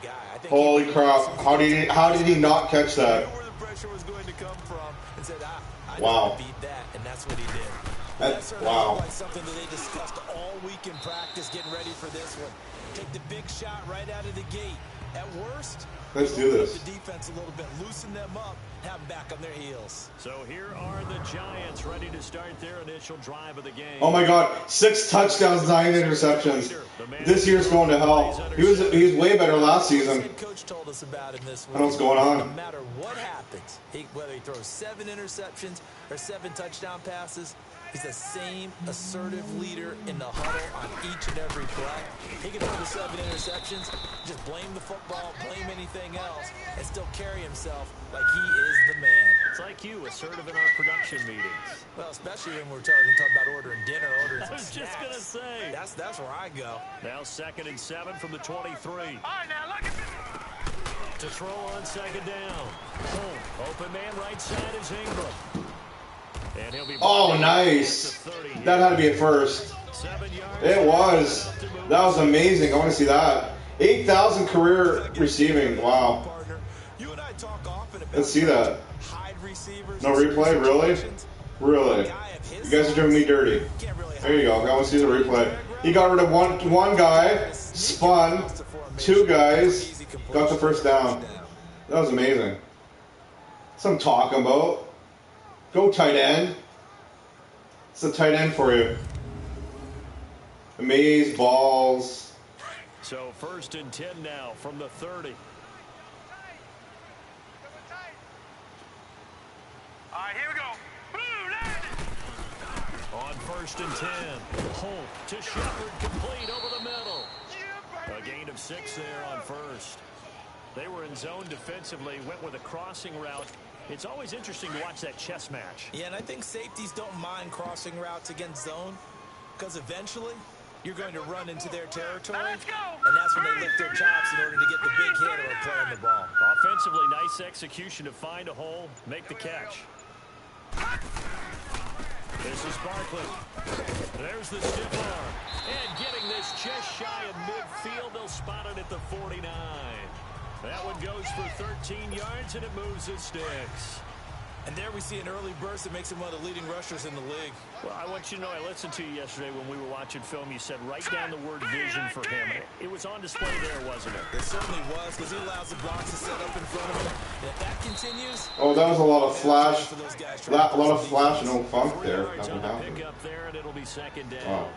Holy crap. How did he not catch that? He knew where the pressure was going to come from and said, I wow. beat that, and that's what he did. That's wow. Like something that they discussed all week in practice, getting ready for this one. Take the big shot right out of the gate. At worst, let's do this. The defense a little bit, loosen them up, have them back on their heels. So here are the Giants ready to start their initial drive of the game. Oh my god, 6 touchdowns, 9 interceptions. This year's going to hell. He was way better last season. Coach told us about in this I don't know what's going on. No matter what happens, whether he throws 7 interceptions or 7 touchdown passes, he's the same assertive leader in the huddle on each and every play. He can throw the 7 interceptions, just blame the football, blame anything else, and still carry himself like he is the man. It's like you, assertive in our production meetings. Well, especially when we're talking about ordering dinner, ordering some snacks. I was just going to say. That's where I go. Now 2nd and 7 from the 23. All right, now look at this. To throw on 2nd down. Open man right side is Ingram. And he'll be oh, nice. That had to be a first. It was. That was amazing. I want to see that. 8,000 career receiving. Wow. Let's see that. No replay? Really? Really? You guys are doing me dirty. There you go. I want to see the replay. He got rid of one guy, spun, 2 guys, got the first down. That was amazing. That's what I'm talking about. Go tight end. It's a tight end for you. Amaze balls. So 1st and 10 now from the 30. All right, here we go. On 1st and 10. Holt to Shepard, complete over the middle. A gain of 6 there on 1st. They were in zone defensively, went with a crossing route. It's always interesting to watch that chess match. Yeah, and I think safeties don't mind crossing routes against zone because eventually you're going to run into their territory, and that's when they lift their chops in order to get the big hit or play on the ball. Offensively, nice execution to find a hole, make the catch. This is Barkley. There's the stiff arm. And getting this just shy of midfield, they'll spot it at the 49. That one goes for 13 yards, and it moves the sticks. And there we see an early burst that makes him one of the leading rushers in the league. Well, I want you to know, I listened to you yesterday when we were watching film. You said write down the word vision for him. It was on display there, wasn't it? It certainly was, because he allows the blocks to set up in front of him. And if that continues... Oh, that was a lot of flash. A lot of flash and no funk there. Pick up there, and it'll be 2nd down. Wow.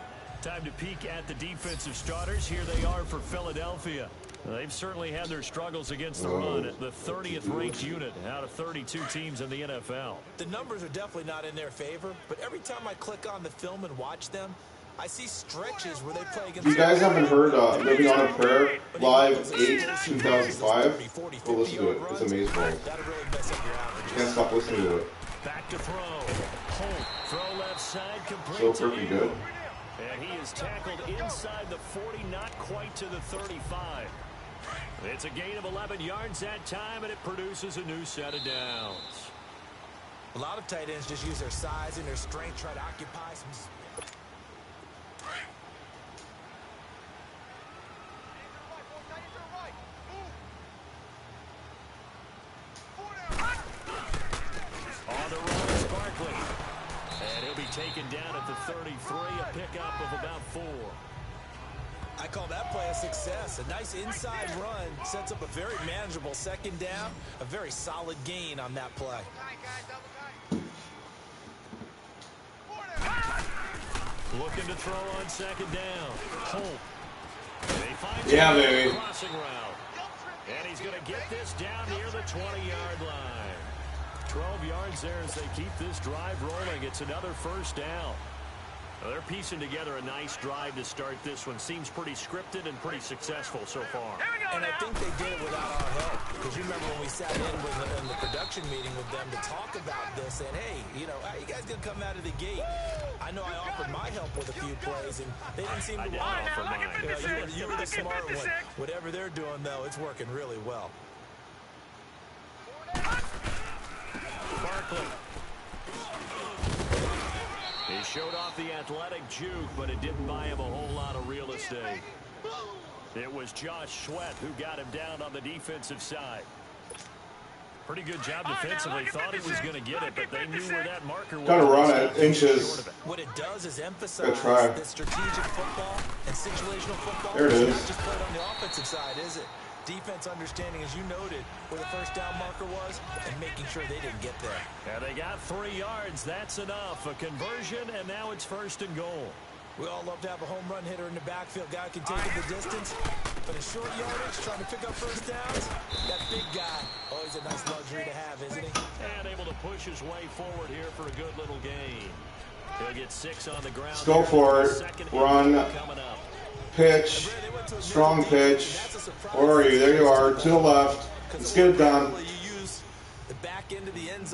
Time to peek at the defensive starters. Here they are for Philadelphia. They've certainly had their struggles against the run. The 30th ranked unit out of 32 teams in the NFL. The numbers are definitely not in their favor, but every time I click on the film and watch them, I see stretches where they play against... You guys haven't heard Living on a Prayer live 8/2005? Go listen to it. It's amazing. You can't stop listening to it. Back to throw. Holt, throw left side, complete. So freaking good. And he is tackled inside the 40, not quite to the 35. It's a gain of 11 yards that time, and it produces a new set of downs. A lot of tight ends just use their size and their strength, try to occupy some... On the run is Barkley. And he'll be taken down at the 33, a pickup of about 4. I call that play a success. A nice inside run sets up a very manageable second down. A very solid gain on that play. Looking to throw on second down. Holt. They find baby. Crossing route. And he's going to get this down near the 20-yard line. 12 yards there as they keep this drive rolling. It's another first down. They're piecing together a nice drive to start this one. Seems pretty scripted and pretty successful so far. And I think they did it without our help. Because you remember when we sat in the production meeting with them to talk about this, and hey, you know, how you guys gonna come out of the gate? I know I offered my help with a few plays, and they didn't seem to want to offer mine. You were the smart one. Whatever they're doing, though, it's working really well. Barkley. He showed off the athletic juke, but it didn't buy him a whole lot of real estate. It was Josh Sweat who got him down on the defensive side. Pretty good job defensively. Thought he was going to get it, but they knew where that marker was. Got to run at inches. What it does is emphasize that strategic football and situational football. There it is. Not just played on the offensive side, is it? Defense understanding, as you noted, where the first down marker was and making sure they didn't get there. And they got 3 yards. That's enough. A conversion, and now it's 1st and goal. We all love to have a home run hitter in the backfield. Guy can take it the distance. But in short yardage, trying to pick up first downs, that big guy, always a nice luxury to have, isn't he? And able to push his way forward here for a good little gain. He'll get 6 on the ground. Let's go for it. Run. Pitch. Strong pitch. Where are you? There you are. To the left. Let's get it done.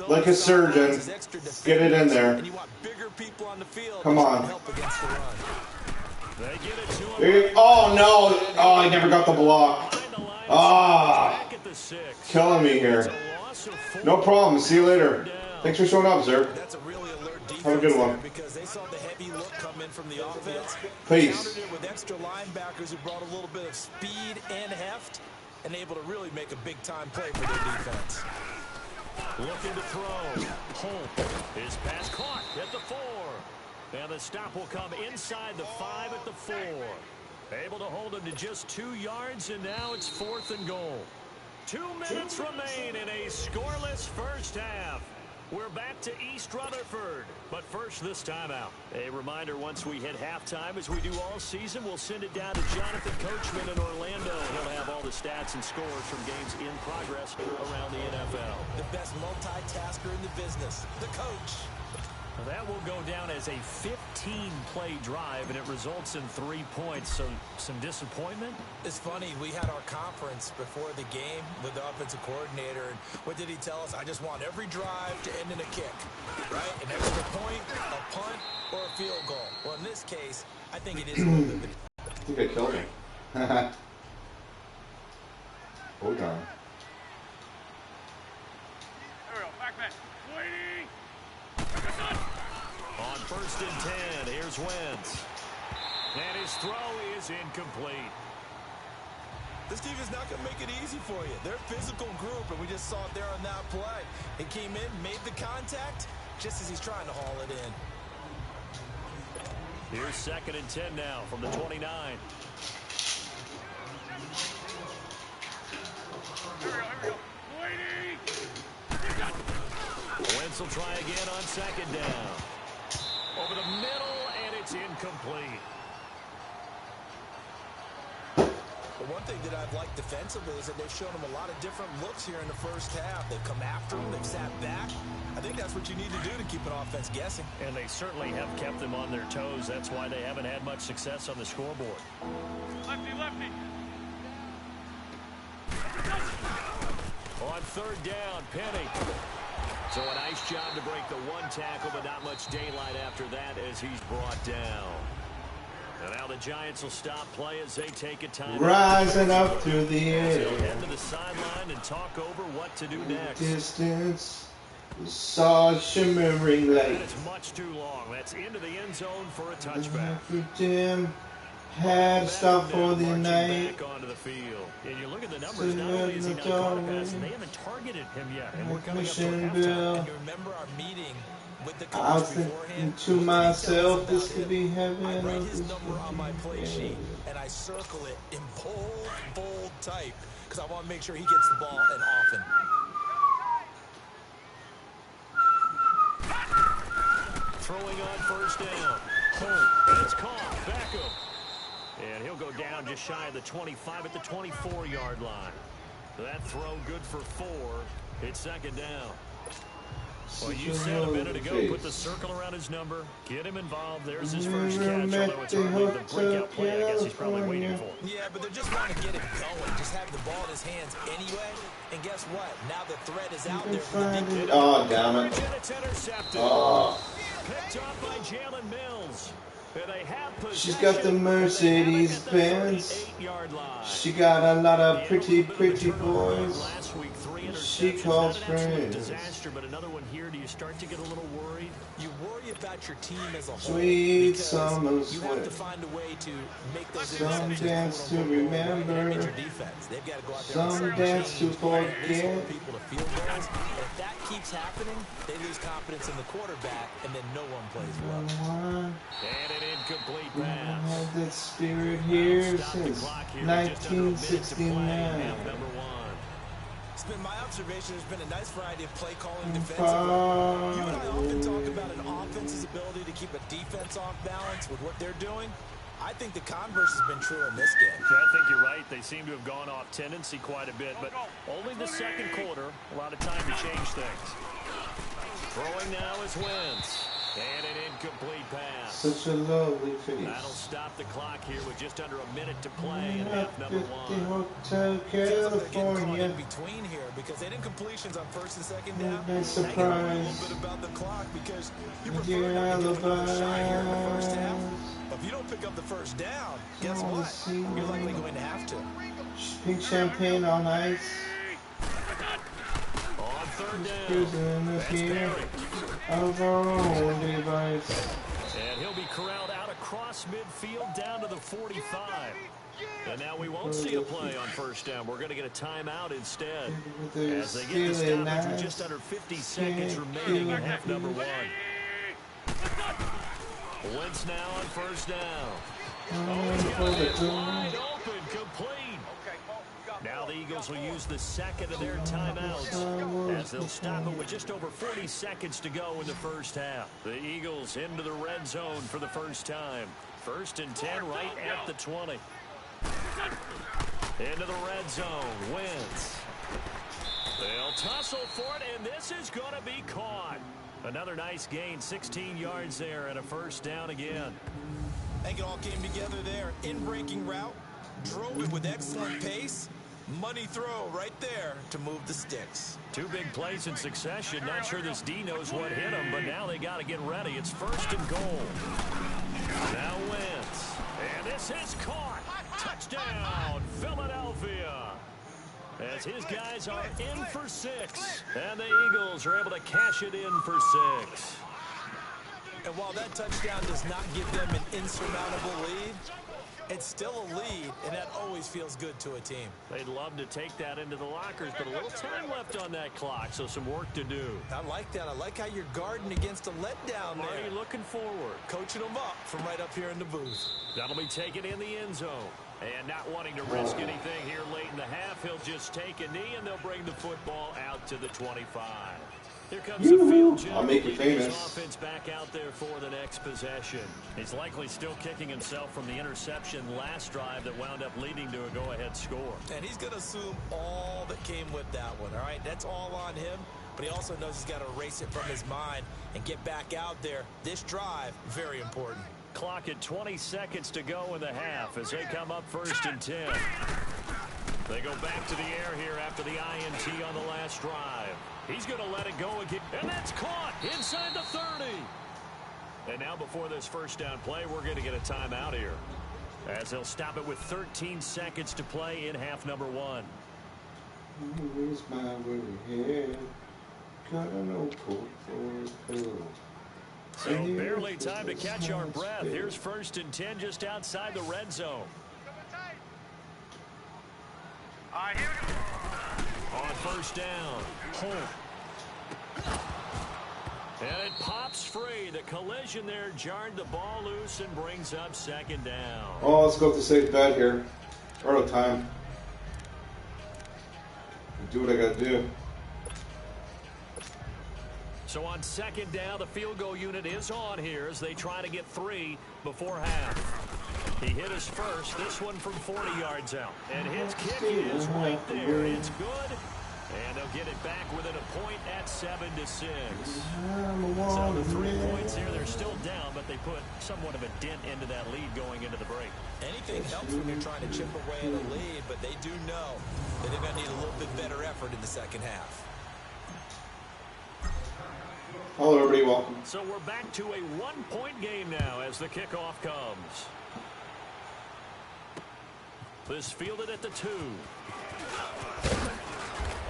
Like a surgeon. Get it in there. Come on. Oh, no. Oh, I never got the block. Ah. Killing me here. No problem. See you later. Thanks for showing up, sir. Have a good one. Because they saw the heavy look come in from the offense. Please. With extra linebackers who brought a little bit of speed and heft and able to really make a big-time play for their defense. Looking to throw. Holt. His pass caught at the 4. And the stop will come inside the 5 at the 4. Able to hold him to just 2 yards, and now it's 4th and goal. 2 minutes remain in a scoreless first half. We're back to East Rutherford, but first this timeout. A reminder, once we hit halftime, as we do all season, we'll send it down to Jonathan Coachman in Orlando. He'll have all the stats and scores from games in progress around the NFL. The best multitasker in the business, the coach. That will go down as a 15-play drive, and it results in 3 points. So some disappointment? It's funny. We had our conference before the game with the offensive coordinator, and what did he tell us? I just want every drive to end in a kick, right? An extra point, a punt, or a field goal. Well, in this case, I think it is a little bit. I think I killed him. Hold on. On 1st and 10, here's Wentz. And his throw is incomplete. This team is not going to make it easy for you. They're a physical group, and we just saw it there on that play. He came in, made the contact, just as he's trying to haul it in. Here's 2nd and 10 now from the 29. Here we go. Wentz will try again on 2nd down. Over the middle, and it's incomplete. thing that I've liked defensively is that they've shown him a lot of different looks here in the first half. They've come after him. They've sat back. I think that's what you need to do to keep an offense guessing. And they certainly have kept them on their toes. That's why they haven't had much success on the scoreboard. Lefty, lefty. On third down, Penny. So a nice job to break the one tackle, but not much daylight after that as he's brought down. And now the Giants will stop play as they take a time. Rising up through the air. They'll head to the sideline and talk over what to do next. Distance. Saw a shimmering light. And it's much too long. That's into the end zone for a touchback. Jim had to stop for the night. Back onto the field. And you look at the numbers, not only is he not caught a pass, and they haven't targeted him yet. And we're coming up to halftime. And you remember our meeting with the I was coach thinking beforehand? to myself, this could be heaven. I write his number on my play sheet, and I circle it in bold type because I want to make sure he gets the ball and often. Throwing on first down. And it's caught. Beckham. And he'll go down just shy of the 25 at the 24-yard line. So that throw good for 4. It's second down. Well, you said a minute ago, put the circle around his number, get him involved. There's his first catch, although it's hardly the breakout play I guess he's probably waiting for. Yeah, but they're just trying to get it going. Just have the ball in his hands anyway. And guess what? Now the threat is out there for the deep. Oh, damn it. It's intercepted. Oh. Picked up by Jalen Mills. She's got the Mercedes Benz. She got a lot of pretty boys. She calls friends. Disaster, but another one here. Do you start to get a little worried? You worry about your team as a whole. Sweet summer you sweat. have to find a way to make those Some dance to remember. Your defense. They've got to go out there Some dance to forget. People to field goals. If that keeps happening, they lose confidence in the quarterback, and then no one plays well. And an incomplete I've pass. had that spirit here since 1969. It's been my observation. There's been a nice variety of play calling defensively. You and I often talk about an offense's ability to keep a defense off balance with what they're doing. I think the converse has been true in this game. Yeah, I think you're right. They seem to have gone off tendency quite a bit, but only the second quarter. A lot of time to change things. Throwing now is Wentz. And an incomplete pass. Such a lovely face. That'll stop the clock here with just under a minute to play in half number 1. Hotel California. In between here because they didn't completions on first and second down. No A surprise. little bit about the clock because you With prefer your not to get another shot here in the first half. alibis. But if you don't pick up the first down, guess Oh, what? see. You're likely going to have to. Pink champagne on ice. On third down. Cruising up here. Of our own device. And he'll be corralled out across midfield down to the 45. And now we won't see a play on first down. We're going to get a timeout instead. As they get the stoppage with just under 50 seconds remaining in half number 1. Wentz now on first down. Oh, he's got it wide open, complete. Now the Eagles will use the second of their timeouts as they'll stop it with just over 40 seconds to go in the first half. The Eagles into the red zone for the first time. First and 10 right at the 20. Into the red zone. Wentz. They'll tussle for it, and this is going to be caught. Another nice gain, 16 yards there, and a first down again. I think it all came together there. In-breaking route. Drove it with excellent pace. Money throw right there to move the sticks. 2 big plays in succession. Not sure this D knows what hit him, but now they got to get ready. It's first and goal. Now Wentz. And this is caught. Touchdown, Philadelphia. As his guys are in for 6. And the Eagles are able to cash it in for 6. And while that touchdown does not give them an insurmountable lead, it's still a lead, and that always feels good to a team. They'd love to take that into the lockers, but a little time left on that clock, so some work to do. I like that. I like how you're guarding against a letdown there. Already looking forward. Coaching them up from right up here in the booth. That'll be taken in the end zone. And not wanting to risk anything here late in the half, he'll just take a knee, and they'll bring the football out to the 25. Here comes the field I'll make you famous. Offense back out there for the next possession. He's likely still kicking himself from the interception last drive that wound up leading to a go-ahead score. And he's going to assume all that came with that one, all right? That's all on him, but he also knows he's got to erase it from his mind and get back out there. This drive, very important. Clock at 20 seconds to go in the half as they come up 1st and 10. They go back to the air here after the INT on the last drive. He's going to let it go again, and that's caught inside the 30. And now before this first down play, we're going to get a timeout here, as they'll stop it with 13 seconds to play in half number 1. Where's my weary head? Got an old coat for a pillow. So barely time to catch our breath. Here's 1st and 10 just outside the red zone. All right, here we go. On 1st down, Holt. And it pops free. The collision there jarred the ball loose and brings up 2nd down. Oh, let's go with the safe bet here. We're out of time. Do what I got to do. So on 2nd down, the field goal unit is on here as they try to get 3 before half. He hit his first, this one from 40 yards out. And his kick is right there. It's good. And they'll get it back within a point at 7-6. So the 3 points here, they're still down, but they put somewhat of a dent into that lead going into the break. Anything helps when you're trying to chip away at a lead, but they do know that they're going to need a little bit better effort in the second half. Hello, everybody. Welcome. So we're back to a 1-point game now as the kickoff comes. This fielded at the 2.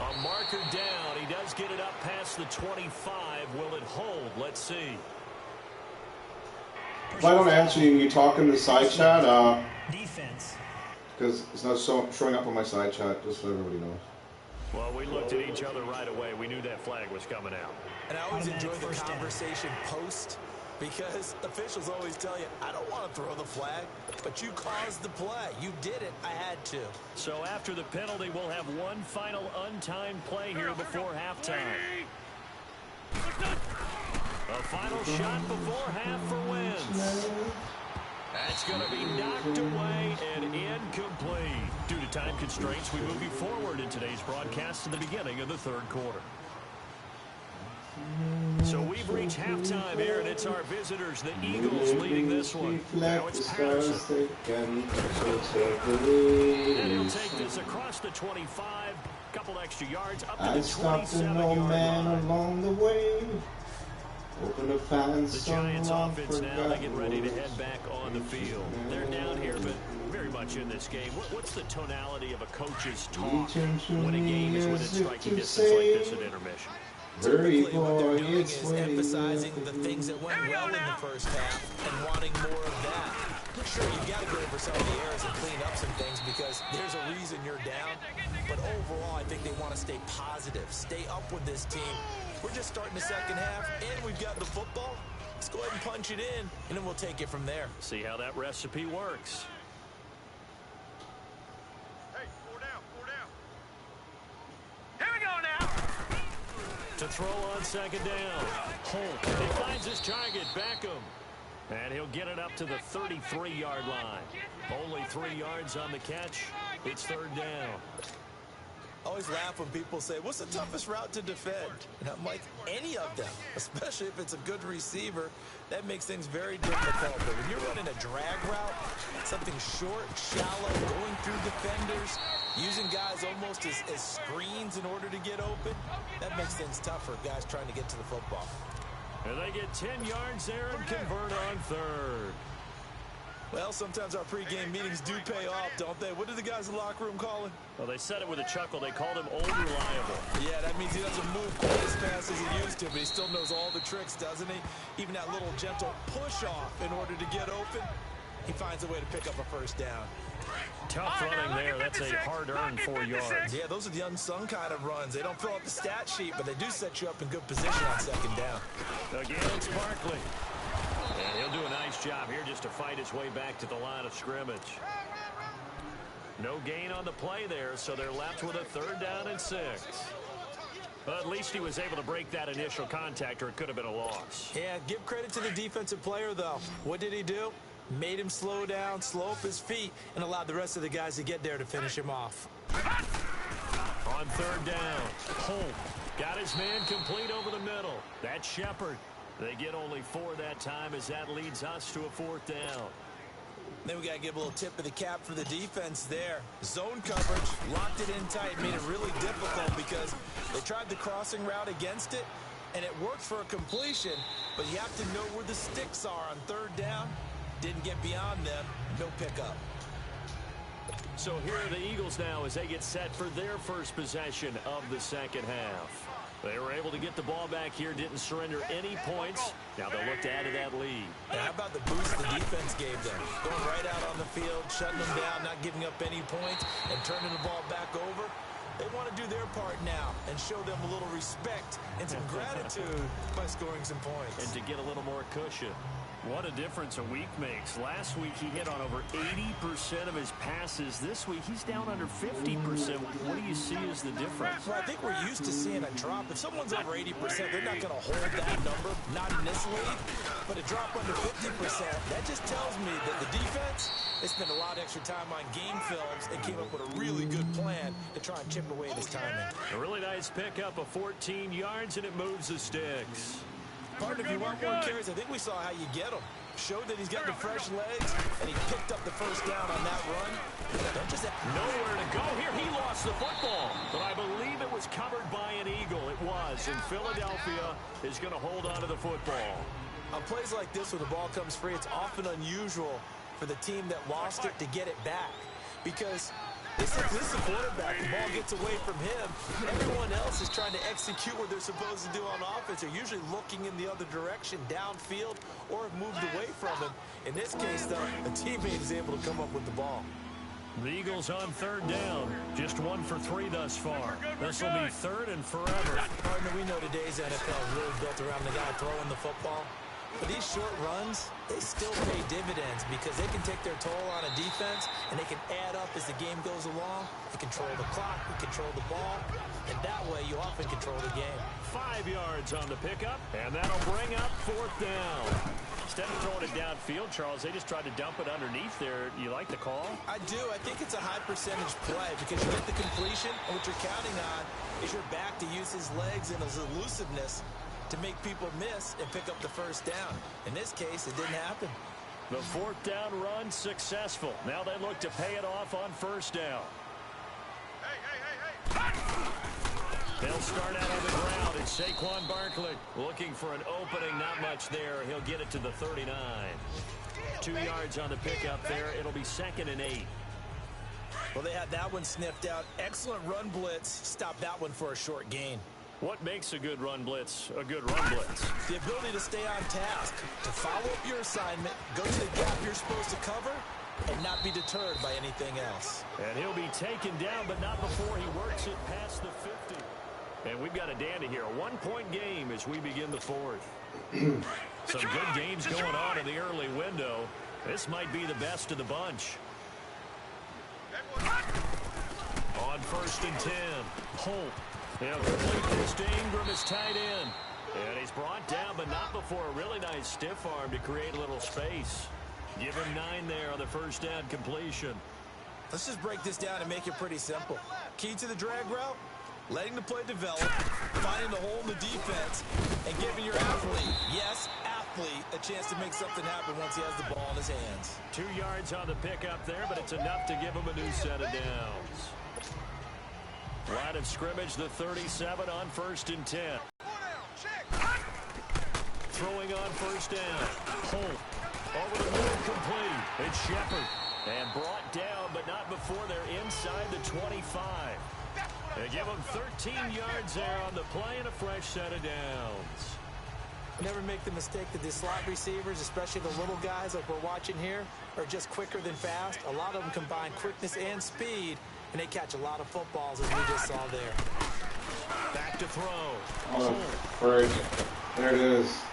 A marker down. He does get it up past the 25. Will it hold? Let's see. If I don't answer you, you talk in the side chat, Defense. because it's not showing up on my side chat, just so everybody knows. Well, we looked at each other right away. We knew that flag was coming out. And I always enjoy the conversation post, because officials always tell you, I don't want to throw the flag, but you caused the play. You did it. I had to. So after the penalty, we'll have one final untimed play here before halftime. A final shot before half for wins. That's going to be knocked away and incomplete. Due to time constraints, we move you forward in today's broadcast to the beginning of the 3rd quarter. So we've reached halftime here, and it's our visitors, the Eagles, leading this one. Now it's Patterson. And he'll take this across the 25, couple extra yards, up to the 27-yard line. Along the way. Open to find the Giants offense now, they get ready to head back on the field. They're down here, but very much in this game. What's the tonality of a coach's talk when a game is within striking distance like this at intermission? Typically, what they're doing is emphasizing the things that went well in the first half and wanting more of that. Sure, you've got to go over some of the errors and clean up some things because there's a reason you're down. But overall, I think they want to stay positive, stay up with this team. We're just starting the second half, and we've got the football. Let's go ahead and punch it in, and then we'll take it from there. See how that recipe works. Hey, 4 down, 4 down. Here we go now. To throw on 2nd down. Holt. He finds his target, Beckham. And he'll get it up to the 33-yard line. Only 3 yards on the catch. It's 3rd down. I always laugh when people say, what's the toughest route to defend? And I'm like, any of them, especially if it's a good receiver. That makes things very difficult. But when you're running a drag route, something short, shallow, going through defenders, using guys almost as screens in order to get open, that makes things tough for guys trying to get to the football. And they get 10 yards there and convert on 3rd. Well, sometimes our pregame meetings do pay off, don't they? What did the guys in the locker room call him? Well, they said it with a chuckle. They called him old reliable. Yeah, that means he doesn't move quite as fast as he used to, but he still knows all the tricks, doesn't he? Even that little gentle push-off in order to get open, he finds a way to pick up a 1st down. Tough running there. That's a hard-earned 4 yards. Yeah, those are the unsung kind of runs. They don't fill out the stat sheet, but they do set you up in good position on 2nd down. Again, it's Barkley. And he'll do a nice job here just to fight his way back to the line of scrimmage. No gain on the play there, so they're left with a 3rd down and 6. Well, at least he was able to break that initial contact, or it could have been a loss. Yeah, give credit to the defensive player, though. What did he do? Made him slow down, slow up his feet, and allowed the rest of the guys to get there to finish him off. On third down, Holt got his man complete over the middle. That's Shepard. They get only 4 that time as that leads us to a 4th down. Then we got to give a little tip of the cap for the defense there. Zone coverage, locked it in tight, made it really difficult because they tried the crossing route against it, and it worked for a completion, but you have to know where the sticks are on third down. Didn't get beyond them, no pickup. So here are the Eagles now as they get set for their first possession of the second half. They were able to get the ball back here, didn't surrender any points. Now they'll look to add to that lead. And how about the boost the defense gave them? Going right out on the field, shutting them down, not giving up any points, and turning the ball back over. They want to do their part now and show them a little respect and some gratitude by scoring some points. And to get a little more cushion. What a difference a week makes. Last week he hit on over 80% of his passes. This week he's down under 50%. What do you see as the difference? Well, I think we're used to seeing a drop. If someone's over 80%, they're not going to hold that number, not in this league. But a drop under 50%, that just tells me that the defense, they spent a lot of extra time on game films and came up with a really good plan to try and chip away this timing. A really nice pickup of 14 yards, and it moves the sticks. Partner, if you want more carries, I think we saw how you get him. Showed that he's got the fresh legs, and he picked up the first down on that run. Don't just nowhere to go here. He lost the football, but I believe it was covered by an Eagle. It was, and Philadelphia is going to hold on to the football. On plays like this where the ball comes free, it's often unusual for the team that lost it to get it back because this is the quarterback. The ball gets away from him. Everyone else is trying to execute what they're supposed to do on offense. They're usually looking in the other direction, downfield, or have moved away from him. In this case, though, a teammate is able to come up with the ball. The Eagles on third down. Just 1 for 3 thus far. This will be third and forever. Partner, we know today's NFL is really built around the guy throwing the football. But these short runs, they still pay dividends because they can take their toll on a defense and they can add up as the game goes along. They control the clock, they control the ball, and that way you often control the game. 5 yards on the pickup, and that'll bring up 4th down. Instead of throwing it downfield, Charles, they just tried to dump it underneath there. You like the call? I do. I think it's a high percentage play because you get the completion, and what you're counting on is your back to use his legs and his elusiveness to make people miss and pick up the first down. In this case, it didn't happen. The 4th down run successful. Now they look to pay it off on first down. They'll start out on the ground. It's Saquon Barkley looking for an opening. Not much there. He'll get it to the 39. 2 yards on the pickup there. It'll be 2nd and 8. Well, they had that one sniffed out. Excellent run blitz. Stop that one for a short gain. What makes a good run blitz a good run blitz? The ability to stay on task, to follow up your assignment, go to the gap you're supposed to cover, and not be deterred by anything else. And he'll be taken down, but not before he works it past the 50. And we've got a dandy here. A 1-point game as we begin the 4th. Some good games going on in the early window. This might be the best of the bunch. On 1st and 10, Holt. He'll complete this to Ingram, his tight end. And he's brought down, but not before a really nice stiff arm to create a little space. Give him 9 there on the first down completion. Let's just break this down and make it pretty simple. Key to the drag route, letting the play develop, finding the hole in the defense, and giving your athlete, yes, athlete, a chance to make something happen once he has the ball in his hands. 2 yards on the pickup there, but it's enough to give him a new set of downs. Line of scrimmage, the 37 on 1st and 10. Throwing on first down. Holt over the middle, complete. It's Shepard. And brought down, but not before they're inside the 25. They give him 13 yards there on the play and a fresh set of downs. Never make the mistake that the slot receivers, especially the little guys like we're watching here, are just quicker than fast. A lot of them combine quickness and speed, and they catch a lot of footballs, as we just saw there. Back to throw. Oh, frig. There it is.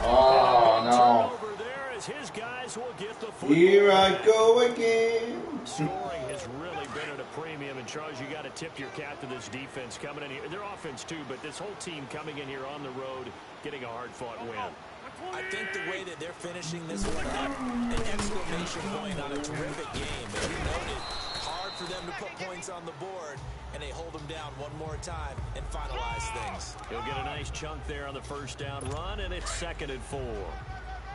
Oh, no. Over there as his guys will get the football. Here I go again. Scoring has really been at a premium. And, Charles, you got to tip your cap to this defense coming in here. Their offense, too, but this whole team coming in here on the road, getting a hard-fought win. I think the way that they're finishing this one up, an exclamation point on a terrific game. As you noted, hard for them to put points on the board, and they hold them down one more time and finalize things. He'll get a nice chunk there on the first down run, and it's 2nd and 4.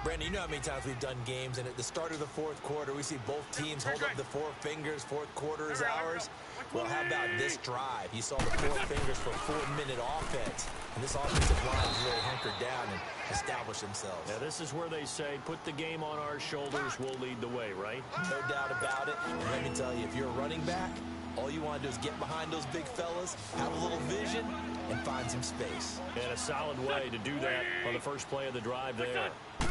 Brandon, you know how many times we've done games, and at the start of the fourth quarter, we see both teams hold up the four fingers, fourth quarter is ours. Well, how about this drive? You saw the four fingers for 4-minute offense, and this offensive line is really hunkered down and established themselves. Yeah, this is where they say, put the game on our shoulders, we'll lead the way, right? No doubt about it. And let me tell you, if you're a running back, all you want to do is get behind those big fellas, have a little vision, and find some space. And a solid way to do that on the first play of the drive there. They'll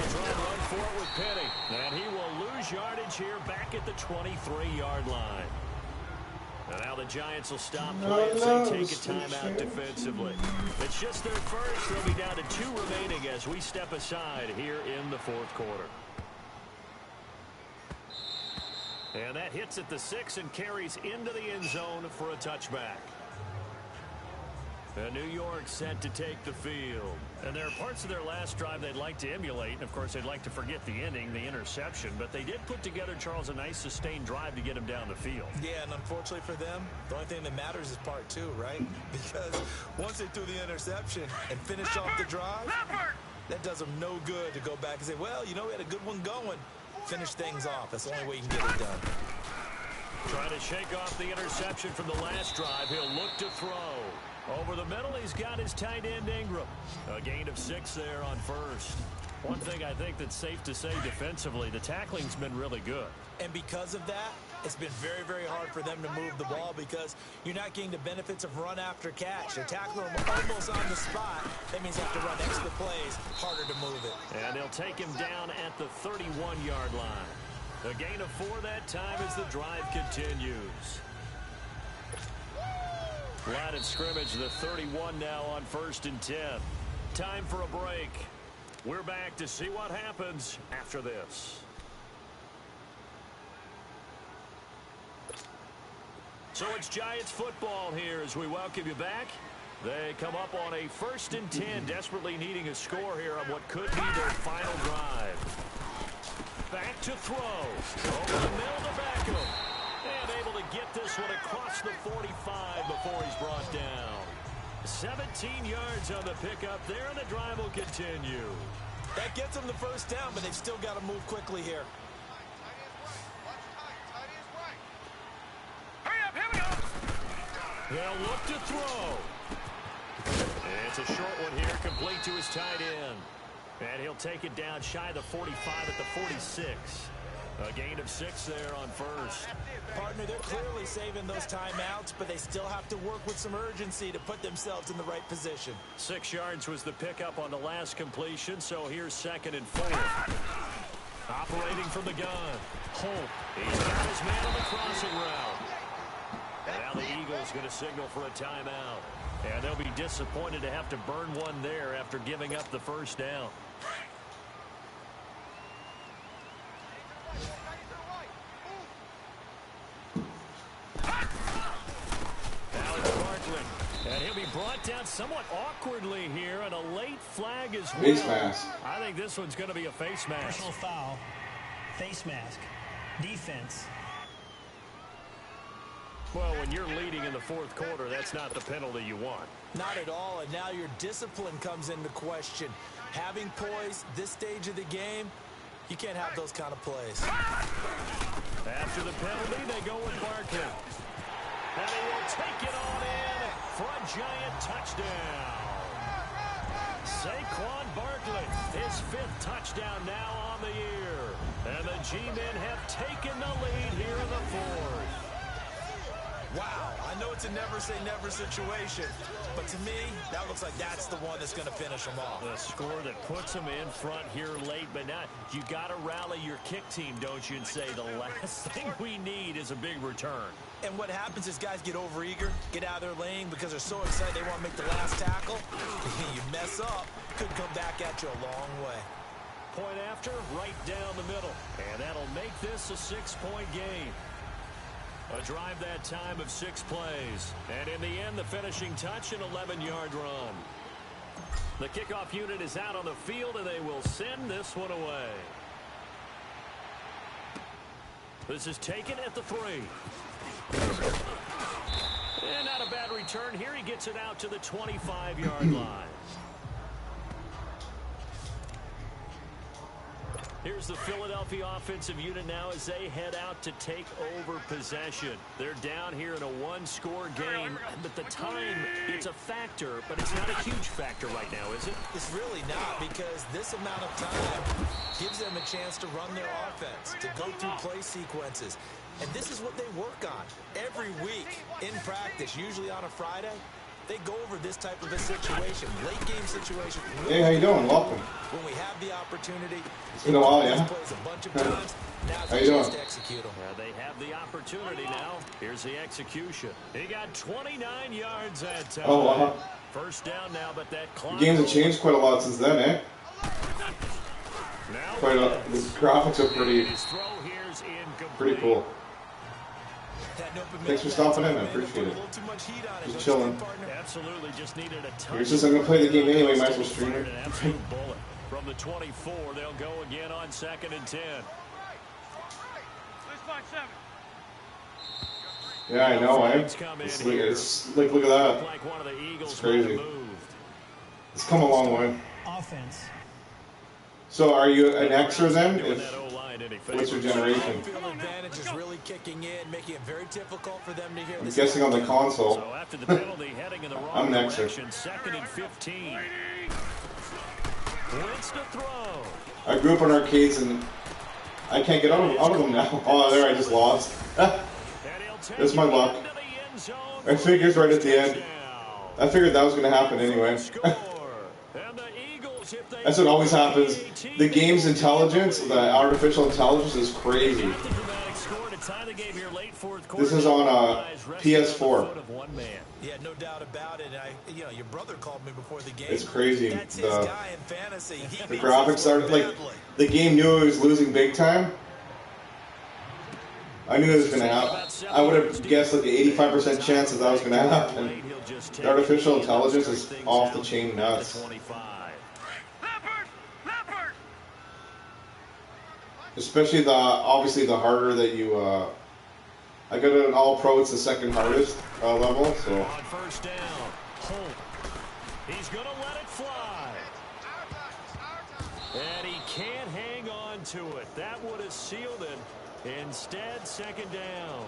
try and run for it with Penny. And he will lose yardage here back at the 23-yard line. And now the Giants will stop play as they take a timeout defensively. It's just their first. They'll be down to 2 remaining as we step aside here in the fourth quarter. And that hits at the 6 and carries into the end zone for a touchback. And New York set to take the field. And there are parts of their last drive they'd like to emulate. And, of course, they'd like to forget the ending, the interception. But they did put together, Charles, a nice sustained drive to get them down the field. Yeah, and unfortunately for them, the only thing that matters is part 2, right? Because once they threw the interception and finished off the drive, that does them no good to go back and say, well, you know, we had a good one going. Finish things off. That's the only way you can get it done. Trying to shake off the interception from the last drive. He'll look to throw. Over the middle, he's got his tight end Ingram. A gain of 6 there on first. One thing I think that's safe to say defensively, the tackling's been really good. And because of that, it's been very, very hard for them to move the ball because you're not getting the benefits of run after catch. They're tackling them almost on the spot. That means you have to run extra plays, harder to move it. And they'll take him down at the 31-yard line. A gain of 4 that time as the drive continues. Line of scrimmage, the 31 now on 1st and 10. Time for a break. We're back to see what happens after this. So it's Giants football here as we welcome you back. They come up on a 1st and 10, desperately needing a score here on what could be their final drive. Back to throw. Over the middle to Beckham. And able to get this one across the 45 before he's brought down. 17 yards on the pickup there, and the drive will continue. That gets them the first down, but they've still got to move quickly here. They'll look to throw. And it's a short one here, complete to his tight end. And he'll take it down shy of the 45 at the 46. A gain of 6 there on first. Partner, they're clearly saving those timeouts, but they still have to work with some urgency to put themselves in the right position. 6 yards was the pickup on the last completion, so here's 2nd and 4. Operating from the gun. Holt. He's got his man on the crossing route. And now the Eagles going to signal for a timeout. And they'll be disappointed to have to burn one there after giving up the first down. And he'll be brought down somewhat awkwardly here, and a late flag as well. Face mask. I think this one's going to be a face mask. Personal foul, face mask, defense. Well, when you're leading in the fourth quarter, that's not the penalty you want. Not at all, and now your discipline comes into question. Having poise this stage of the game, you can't have those kind of plays. After the penalty, they go with Barkley. And he will take it on in for a Giant touchdown. Saquon Barkley, his 5th touchdown now on the year. And the G-men have taken the lead here in the 4th. Wow, I know it's a never-say-never situation, but to me, that looks like that's the one that's going to finish them off. The score that puts them in front here late, but now you got to rally your kick team, don't you, and say the last thing we need is a big return. And what happens is guys get overeager, get out of their lane because they're so excited they want to make the last tackle. You mess up, could come back at you a long way. Point after, right down the middle. And that'll make this a 6-point game. A drive that time of 6 plays. And in the end, the finishing touch, an 11-yard run. The kickoff unit is out on the field, and they will send this one away. This is taken at the 3. And not a bad return here. He gets it out to the 25-yard line. Here's the Philadelphia offensive unit now as they head out to take over possession. They're down here in a one-score game, but the time, it's a factor, but it's not a huge factor right now, is it? It's really not, because this amount of time gives them a chance to run their offense, to go through play sequences. And this is what they work on every week in practice, usually on a Friday. They go over this type of a situation, late game situation. Hey, how you doing? Welcome. When we have the opportunity, it's been a while, yeah. Plays a bunch of times. Now how you doing? To execute them. They have the opportunity now. Here's the execution. He got 29 yards that time. Oh, wow. First down now, but that clock. The games have changed quite a lot since then, eh? The graphics are pretty cool. Thanks for stopping in, I appreciate it. Just chilling. Absolutely, just needed a touch. You're just I'm gonna play the game anyway, might as well stream it. From the 24, they'll go again on 2nd and 10. Yeah, I know, eh? It's like, look at that. It's crazy. It's come a long way. Offense. So are you an Xer then? What's your generation? Advantage is really kicking in, making it very difficult for them to hear. I'm guessing on the console. So after the penalty, heading in the wrong I'm an Xer. 2nd and 15. Wins to throw. I grew up in arcades and I can't get out of them now. Oh, there I just lost. That's my luck. I figured right at the end. I figured that was going to happen anyway. That's what always happens. The game's intelligence, the artificial intelligence is crazy. This is on PS4. Yeah, no doubt about it. Your brother called me before the game. It's crazy. That's his guy in fantasy. The graphics are like the game knew it was losing big time. I knew it was going to happen. I would have guessed like an 85% chance that was going to happen. The artificial intelligence is off the chain nuts. Especially obviously the harder that you, I got it an all pro, it's the second hardest level, so. On first down, Holt. He's gonna let it fly. And he can't hang on to it. That would have sealed it. Instead, 2nd down.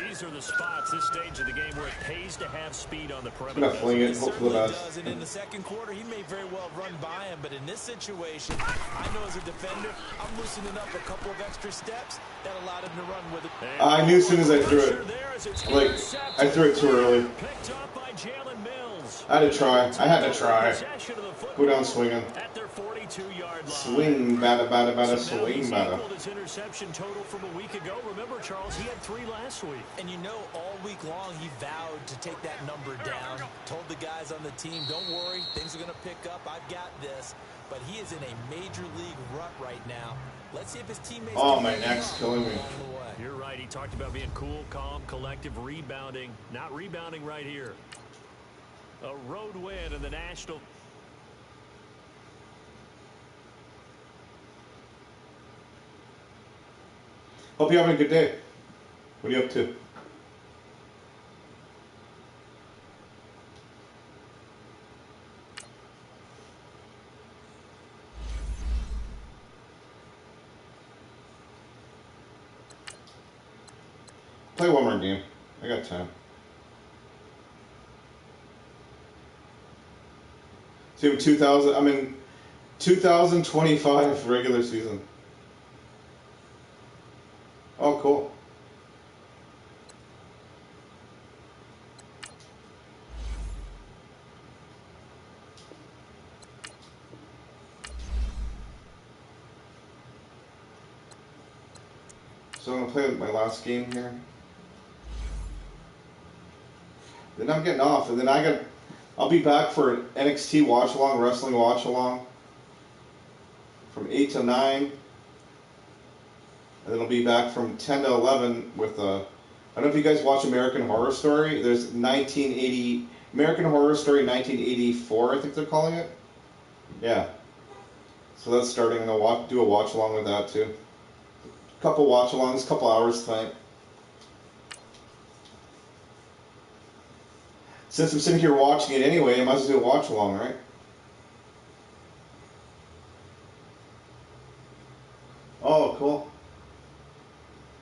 These are the spots, this stage of the game, where it pays to have speed on the perimeter. I'm gonna fling it, hope for the best. And in the second quarter, he may very well run by him, but in this situation, I know as a defender, I'm loosening up a couple of extra steps that allowed him to run with it. I knew as soon as I threw it. Like, I threw it too early. I had to try. Go down swinging. Swing, bada, swing, bada. His interception total from a week ago. Remember, Charles, he had 3 last week. And all week long, he vowed to take that number down. Told the guys on the team, don't worry, things are going to pick up. I've got this. But he is in a major league rut right now. Let's see if his teammates. Oh, my neck's killing me. You're right. He talked about being cool, calm, collective, rebounding. Not rebounding right here. A road win in the National. Hope you're having a good day. What are you up to? Play one more game. I got time. See, I'm in 2025 regular season. Oh, cool. So I'm gonna play my last game here. Then I'm getting off, and then I'll be back for an NXT watch along, wrestling watch along, from 8 to 9. And then it'll be back from 10 to 11 with I don't know if you guys watch American Horror Story. There's American Horror Story 1984, I think they're calling it. Yeah. So that's starting, and they'll do a watch along with that too. Couple watch alongs, couple hours tonight. Since I'm sitting here watching it anyway, I might as well do a watch along, right? Oh, cool.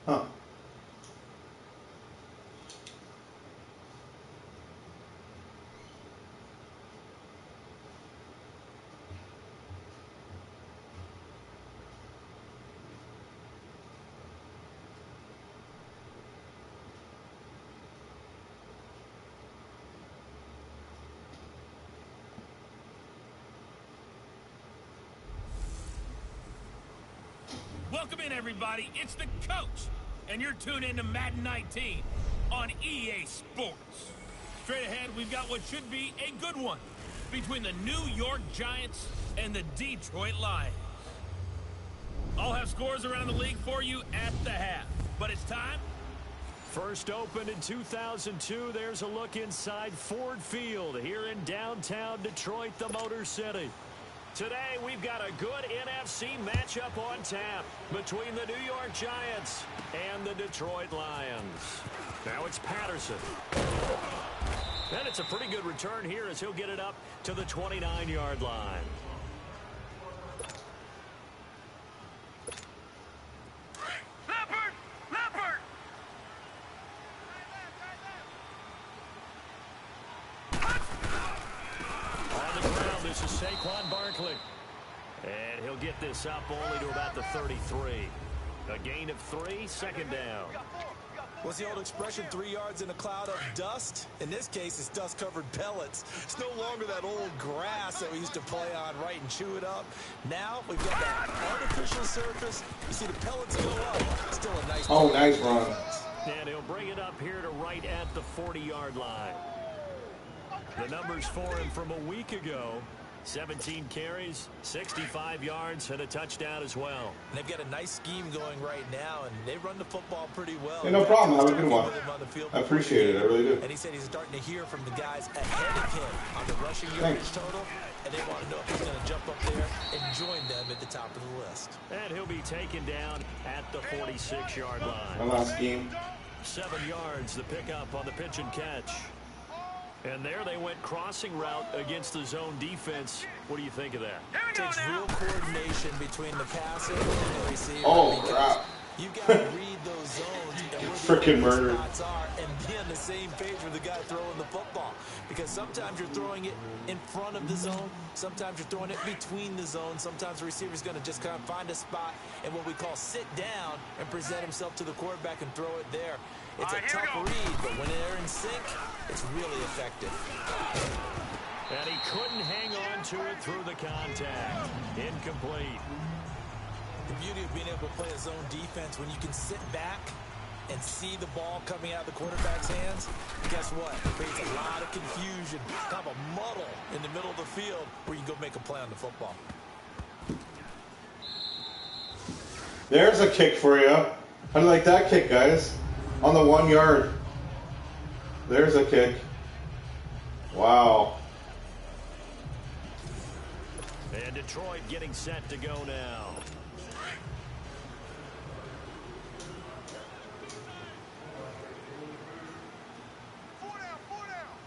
Huh. Welcome in, everybody. It's the coach, and you're tuned into Madden 19 on EA Sports. Straight ahead, we've got what should be a good one between the New York Giants and the Detroit Lions. I'll have scores around the league for you at the half, but it's time. First opened in 2002, there's a look inside Ford Field here in downtown Detroit, the Motor City. Today, we've got a good NFC matchup on tap between the New York Giants and the Detroit Lions. Now it's Patterson. And it's a pretty good return here as he'll get it up to the 29-yard line. And he'll get this up only to about the 33. A gain of 3, second down. What's the old expression, 3 yards in a cloud of dust? In this case, it's dust-covered pellets. It's no longer that old grass that we used to play on, right, and chew it up. Now, we've got that artificial surface. You see the pellets go up. Still a nice... Oh, nice run. And he'll bring it up here to right at the 40-yard line. The numbers for him from a week ago: 17 carries, 65 yards, and a touchdown as well. And they've got a nice scheme going right now, and they run the football pretty well. Yeah, no problem. Have a good one. I appreciate it. I really do. And he said he's starting to hear from the guys ahead of him on the rushing yardage total, and they want to know if he's going to jump up there and join them at the top of the list. And he'll be taken down at the 46-yard line. My last game. 7 yards, the pickup on the pitch and catch. And there they went crossing route against the zone defense. What do you think of that? It takes real coordination between the passer and the receiver. Oh, crap. You've got to read those zones and where Freaking the murdered. spots are and be on the same page with the guy throwing the football. Because sometimes you're throwing it in front of the zone. Sometimes you're throwing it between the zones. Sometimes the receiver's going to just kind of find a spot and what we call sit down and present himself to the quarterback and throw it there. It's a tough read, but when they're in sync, it's really effective. And he couldn't hang on to it through the contact. Incomplete. The beauty of being able to play a zone defense, when you can sit back and see the ball coming out of the quarterback's hands, guess what? It creates a lot of confusion, kind of a muddle in the middle of the field where you go make a play on the football. There's a kick for you. How do you like that kick, guys? On the 1 yard. There's a kick. Wow. And Detroit getting set to go now.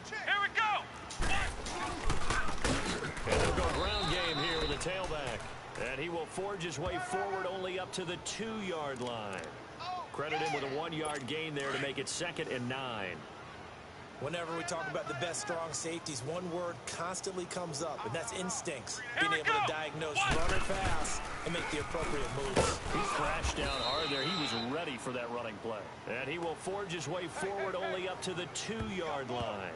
Here we go. And they'll go ground game here with a tailback. And he will forge his way forward only up to the 2-yard line. Credit him with a 1-yard gain there to make it 2nd and 9. Whenever we talk about the best strong safeties, one word constantly comes up, and that's instincts. Being able to diagnose run or pass and make the appropriate moves. He thrashed down hard there. He was ready for that running play. And he will forge his way forward only up to the 2-yard line.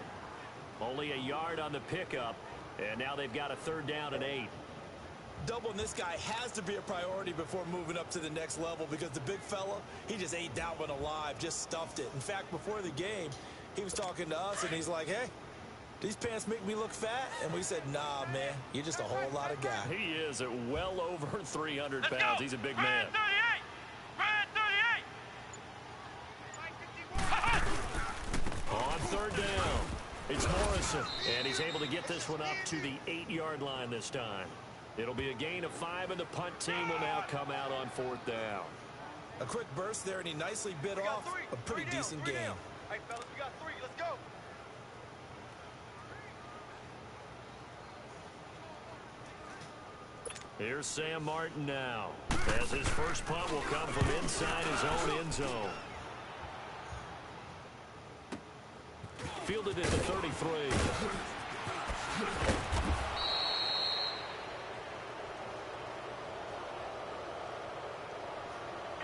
Only a yard on the pickup, and now they've got a 3rd down and 8. Doubling this guy has to be a priority before moving up to the next level, because the big fella, he just ate that one alive, just stuffed it. In fact, before the game, he was talking to us, and he's like, hey, these pants make me look fat? And we said, nah, man, you're just a whole lot of guy. He is at well over 300 pounds. He's a big man. 38! Wilson. And he's able to get this one up to the 8-yard line this time. It'll be a gain of 5, and the punt team will now come out on 4th down. A quick burst there, and he nicely bit off a pretty decent gain. Hey, fellas, we got 3. Let's go. Here's Sam Martin now, as his first punt will come from inside his own end zone. Fielded at the 33.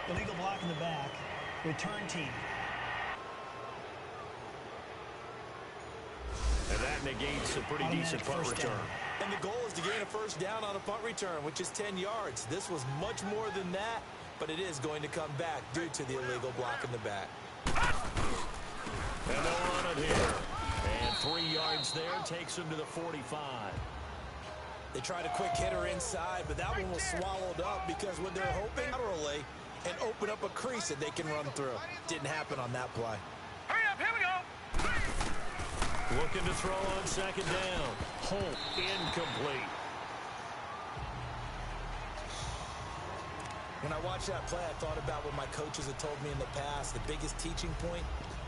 Illegal block in the back. Return team. And that negates a pretty decent punt return. And the goal is to gain a first down on a punt return, which is 10 yards. This was much more than that, but it is going to come back due to the illegal block in the back. And they'll run it here. And 3 yards there takes them to the 45. They tried a quick hitter inside, but that one was swallowed up because when they're hoping laterally and open up a crease that they can run through. Didn't happen on that play. Hurry up, here we go. Looking to throw on 2nd down. Holt incomplete. When I watched that play, I thought about what my coaches had told me in the past. The biggest teaching point,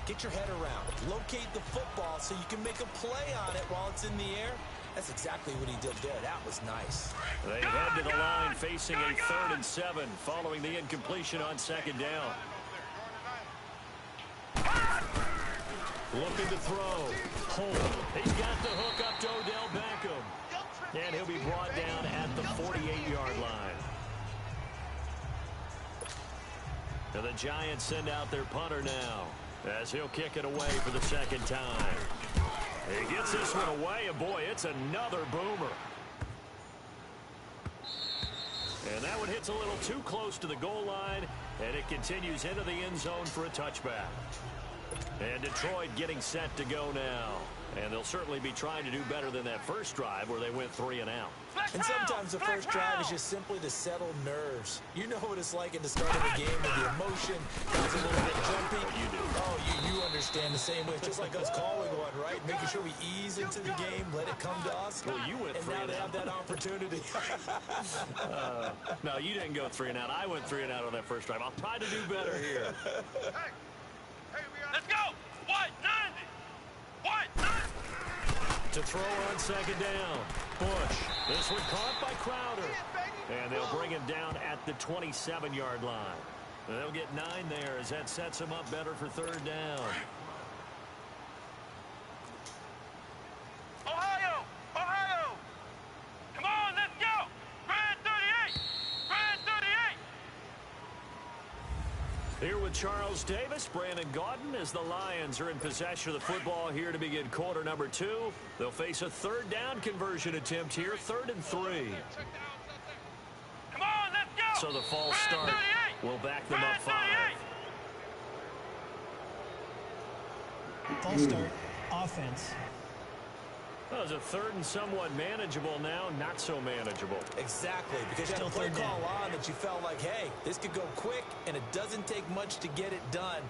get your head around. Locate the football so you can make a play on it while it's in the air. That's exactly what he did there. That was nice. They head to the line facing a 3rd and 7 following the incompletion on 2nd down. Looking to throw. Holt. He's got the hook up to Odell Beckham. And he'll be brought down at the 48-yard line. And the Giants send out their punter now, as he'll kick it away for the 2nd time. He gets this one away, and boy, it's another boomer. And that one hits a little too close to the goal line, and it continues into the end zone for a touchback. And Detroit getting set to go now. And they'll certainly be trying to do better than that first drive where they went 3 and out. And sometimes the first drive is just simply to settle nerves. You know what it's like at the start of the game with the emotion. It's a little bit jumpy. You do. Oh, you understand the same way. It's just like us calling one, right? Making sure we ease into the game, let it come to us. Well, you went 3 and now and they out. have that opportunity. No, you didn't go 3 and out. I went 3 and out on that first drive. I'll try to do better here. Let's go. 190. 190. To throw on 2nd down. Bush. This one caught by Crowder. And they'll bring him down at the 27-yard line. They'll get 9 there as that sets him up better for 3rd down. Ohio. Ohio. Come on, let's go. Brad 38. Brad 38. Here with Charles Davis, Brandon Gaudin, as the Lions are in possession of the football here to begin quarter number 2. They'll face a 3rd down conversion attempt here, 3rd and 3. Come on, let's go. So the false start will back them up 5. False start. Offense. Well, it's a 3rd and somewhat manageable now, not so manageable. Exactly, because you had a play call on that you felt like, hey, this could go quick, and it doesn't take much to get it done.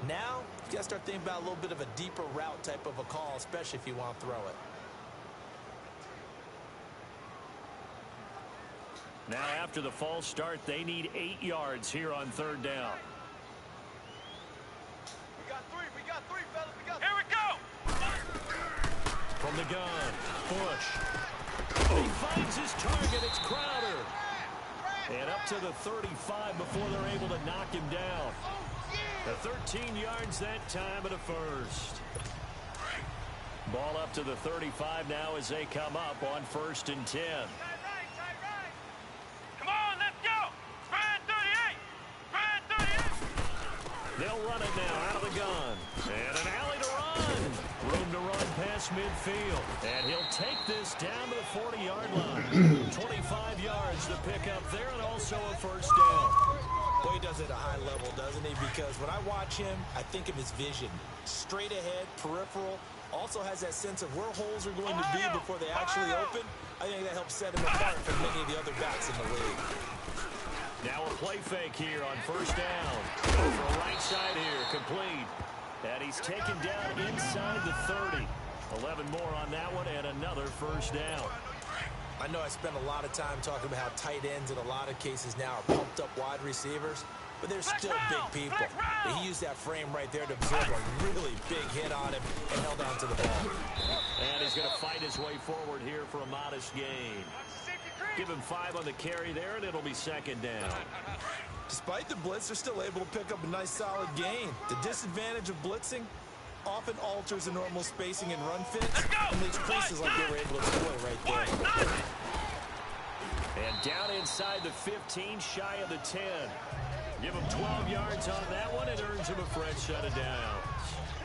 Now, you got to start thinking about a little bit of a deeper route type of a call, especially if you want to throw it. Now, after the false start, they need 8 yards here on 3rd down. We got 3, fellas. We got 3. Here we go. From the gun, Bush. He finds his target. It's Crowder. And up to the 35 before they're able to knock him down. The 13 yards that time and a first. Ball up to the 35 now as they come up on 1st and 10. Come on, let's go. Brad 38. Brad 38. They'll run it now out of the gun. And an alley to run. Room to run past midfield. And he'll take this down to the 40-yard line. 25 yards to pick up there and also a 1st down. Well, he does it at a high level, doesn't he? Because when I watch him, I think of his vision. Straight ahead, peripheral. Also has that sense of where holes are going to be before they actually open. I think that helps set him apart from many of the other backs in the league. Now a play fake here on 1st down. Over right side here, complete. And he's taken down inside the 30. 11 more on that one and another first down. I know I spent a lot of time talking about how tight ends in a lot of cases now are pumped up wide receivers, but they're still big people. But he used that frame right there to absorb a really big hit on him and held on to the ball. And he's going to fight his way forward here for a modest gain. Give him 5 on the carry there, and it'll be second down. Despite the blitz, they're still able to pick up a nice solid gain. The disadvantage of blitzing often alters the normal spacing and run fits and leaves creases like they were able to exploit right there. And down inside the 15, shy of the 10. Give him 12 yards on that one. It earns him a fresh set of downs.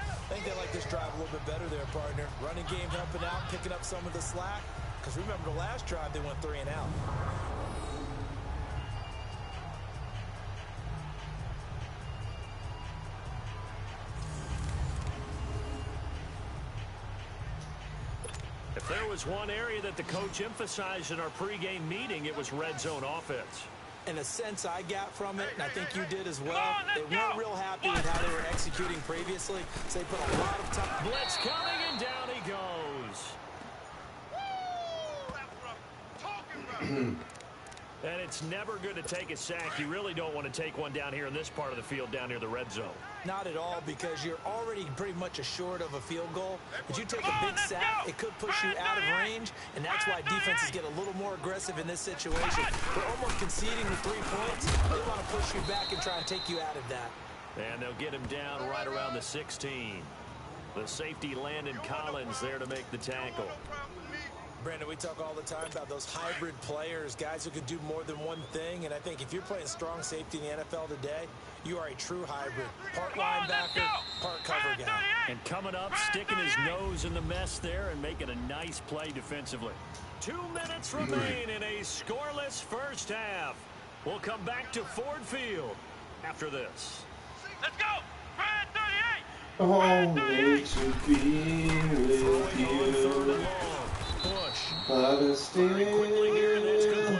I think they like this drive a little bit better there, partner. Running game helping out, picking up some of the slack. Because remember, the last drive, they went 3 and out. If there was one area that the coach emphasized in our pregame meeting, it was red zone offense. In a sense I got from it, and I think you did as well, they weren't real happy with how they were executing previously, so they put a lot of time. Blitz coming, and down he goes. And it's never good to take a sack. You really don't want to take one down here in this part of the field, down near the red zone. Not at all, because you're already pretty much assured of a field goal. But you take a big sack, it could push you out of range, and that's why defenses get a little more aggressive in this situation. They're almost conceding the 3 points. They want to push you back and try and take you out of that. And they'll get him down right around the 16. The safety, Landon Collins, there to make the tackle. Brandon, we talk all the time about those hybrid players, guys who can do more than one thing, and I think if you're playing strong safety in the NFL today, you are a true hybrid. Part linebacker, part cover guy. And coming up, sticking his nose in the mess there and making a nice play defensively. 2 minutes remain in a scoreless first half. We'll come back to Ford Field after this. Let's go! Brad 38! Only to be with you. Push. But still Quickly here, and that's complete.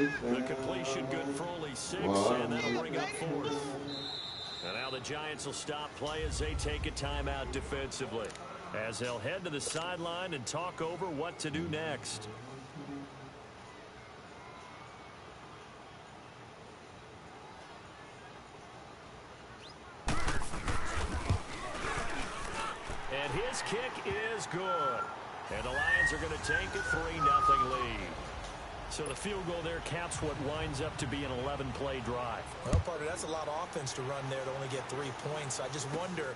everything. The completion good for only 6, and that'll bring up 4th. And now the Giants will stop play as they take a timeout defensively, as they'll head to the sideline and talk over what to do next. And his kick is good. And the Lions are going to take a 3-0 lead. So the field goal there caps what winds up to be an 11-play drive. Well, partner, that's a lot of offense to run there to only get 3 points. So I just wonder,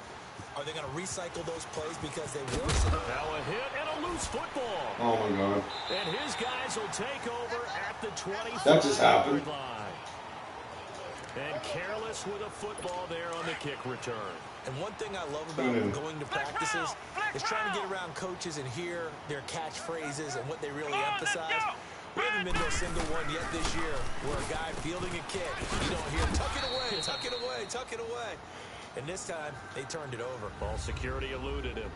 are they going to recycle those plays because they work? Now a hit and a loose football. Oh my God. And his guys will take over at the 25-yard That just happened. line. And careless with a football there on the kick return. And one thing I love about going to practices is trying to get around coaches and hear their catchphrases and what they really emphasize. We haven't been to a single one yet this year where a guy fielding a kick, you don't hear, tuck it away, tuck it away, tuck it away. And this time, they turned it over. Ball security eluded him.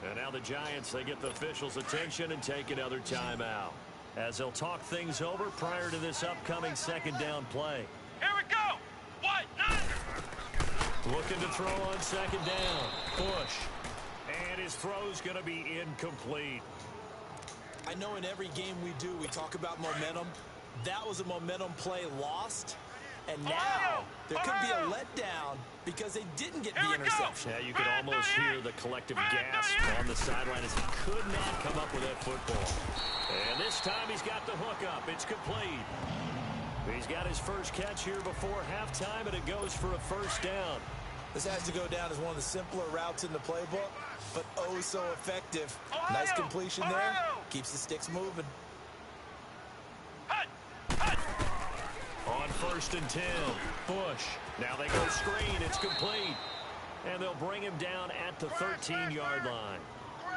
And now the Giants, they get the officials' attention and take another timeout, as they'll talk things over prior to this upcoming second down play. Here we go! What? Looking to throw on second down. Bush. And his throw's going to be incomplete. I know in every game we do, we talk about momentum. That was a momentum play lost. And now there could be a letdown because they didn't get the interception. Yeah, you could almost hear the collective gasp on the sideline as he could not come up with that football. And this time he's got the hook up. It's complete. He's got his first catch here before halftime, and it goes for a first down. This has to go down as one of the simpler routes in the playbook, but oh so effective. Nice completion there. Keeps the sticks moving. On 1st and 10, Bush. Now they go screen. It's complete. And they'll bring him down at the 13-yard line.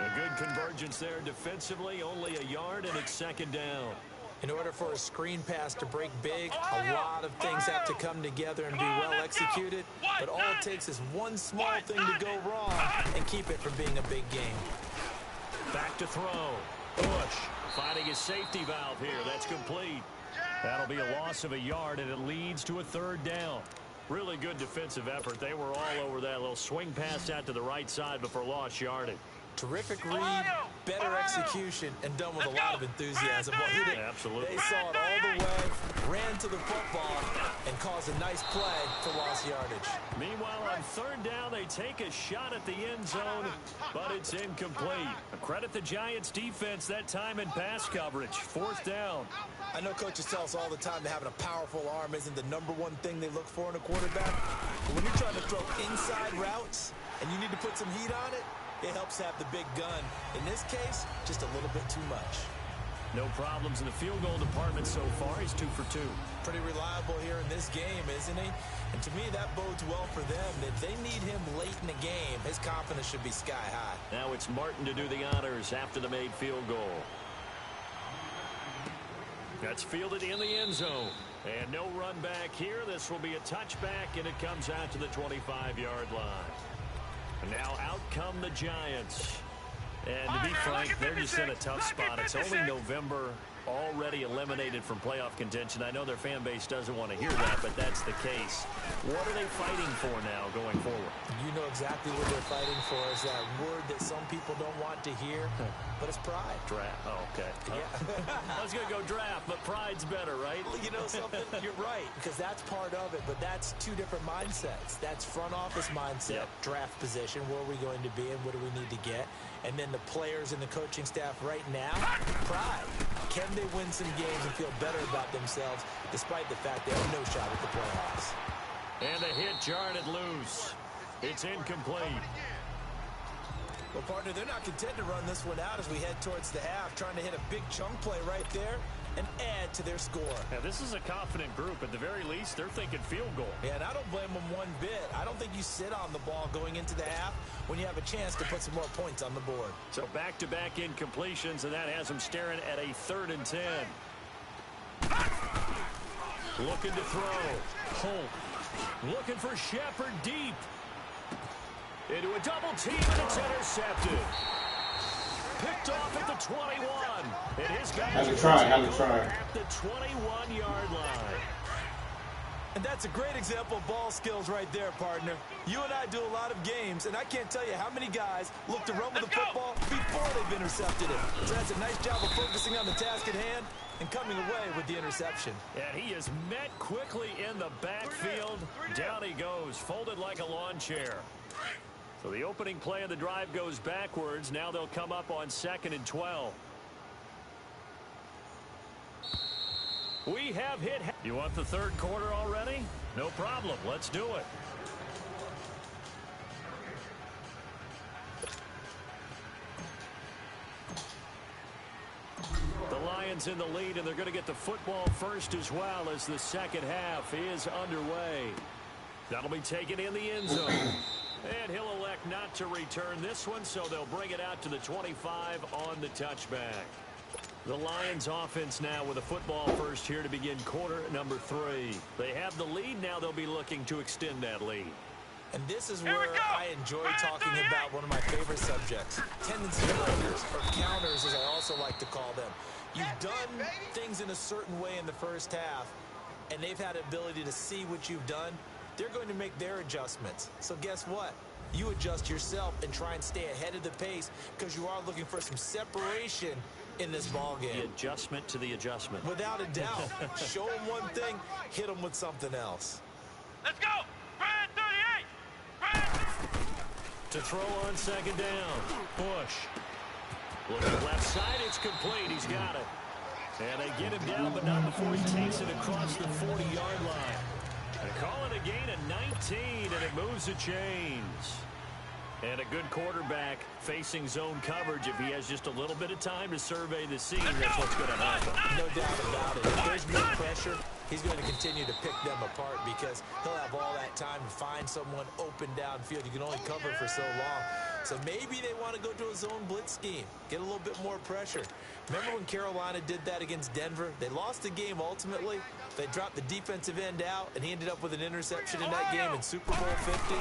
A good convergence there defensively, only a yard, and it's second down. In order for a screen pass to break big, a lot of things have to come together and be well executed. But all it takes is one small thing to go wrong and keep it from being a big game. Back to throw. Bush finding his safety valve here. That's complete. That'll be a loss of a yard, and it leads to a 3rd down. Really good defensive effort. They were all over that little swing pass out to the right side before lost yardage. Terrific read, better execution, and done with a lot of enthusiasm. Well, absolutely. They saw it all the way, ran to the football, and caused a nice play for lost yardage. Meanwhile, on third down, they take a shot at the end zone, but it's incomplete. Credit the Giants' defense that time in pass coverage. Fourth down. I know coaches tell us all the time that having a powerful arm isn't the #1 thing they look for in a quarterback. But when you're trying to throw inside routes and you need to put some heat on it, it helps have the big gun. In this case, just a little bit too much. No problems in the field goal department so far. He's 2 for 2. Pretty reliable here in this game, isn't he? And to me, that bodes well for them. If they need him late in the game, his confidence should be sky high. Now it's Martin to do the honors after the made field goal. That's fielded in the end zone. And no run back here. This will be a touchback, and it comes out to the 25-yard line. And now out come the Giants. And to be frank, they're just in a tough spot. It's only November, already eliminated from playoff contention. I know their fan base doesn't want to hear that, but that's the case. What are they fighting for now going forward? You know exactly what they're fighting for. Is that word that some people don't want to hear, but it's pride. Draft. Oh, okay. Yeah. I was going to go draft, but pride's better, right? You know something? You're right, because that's part of it, but that's two different mindsets. That's front office mindset, draft position, where are we going to be and what do we need to get? And then the players and the coaching staff right now, pride. Can they win some games and feel better about themselves despite the fact they have no shot at the playoffs? And a hit jarred loose. It's incomplete. Well, partner, they're not content to run this one out as we head towards the half, trying to hit a big chunk play right there and add to their score. Yeah, this is a confident group. At the very least, they're thinking field goal. Yeah, and I don't blame them one bit. I don't think you sit on the ball going into the half when you have a chance to put some more points on the board. So back-to-back incompletions, and that has them staring at a 3rd and 10. Looking to throw. Holt. Looking for Shepard deep. Into a double team, and it's intercepted. Picked off at the 21. And his guys have to try. At the 21-yard line. And that's a great example of ball skills right there, partner. You and I do a lot of games, and I can't tell you how many guys look to run with the football before they've intercepted it. So that's a nice job of focusing on the task at hand and coming away with the interception. And he is met quickly in the backfield. Down he goes, folded like a lawn chair. So the opening play of the drive goes backwards. Now they'll come up on 2nd and 12. We have hit. You want the third quarter already? No problem. Let's do it. The Lions in the lead, and they're going to get the football first as well as the second half is underway. That'll be taken in the end zone. And he'll elect not to return this one, so they'll bring it out to the 25 on the touchback. The Lions offense now with a football first here to begin quarter number 3. They have the lead. Now they'll be looking to extend that lead. And this is where I enjoy talking about one of my favorite subjects, tendency breakers, or counters as I also like to call them. You've done things in a certain way in the first half, and they've had the ability to see what you've done. They're going to make their adjustments. So guess what? You adjust yourself and try and stay ahead of the pace because you are looking for some separation in this ball game. The adjustment to the adjustment. Without a doubt. Show them one thing, hit them with something else. Let's go! Brad 38! Brad! To throw on second down. Bush. Look at the left side. It's complete. He's got it. And they get him down, but not before he takes it across the 40-yard line. They call it a gain of 19, and it moves the chains. And a good quarterback facing zone coverage. If he has just a little bit of time to survey the scene, that's what's going to happen. No doubt about it. If there's no pressure, he's going to continue to pick them apart because he'll have all that time to find someone open downfield. You can only cover for so long. So maybe they want to go to a zone blitz scheme, get a little bit more pressure. Remember when Carolina did that against Denver? They lost the game ultimately. They dropped the defensive end out, and he ended up with an interception in that game in Super Bowl 50.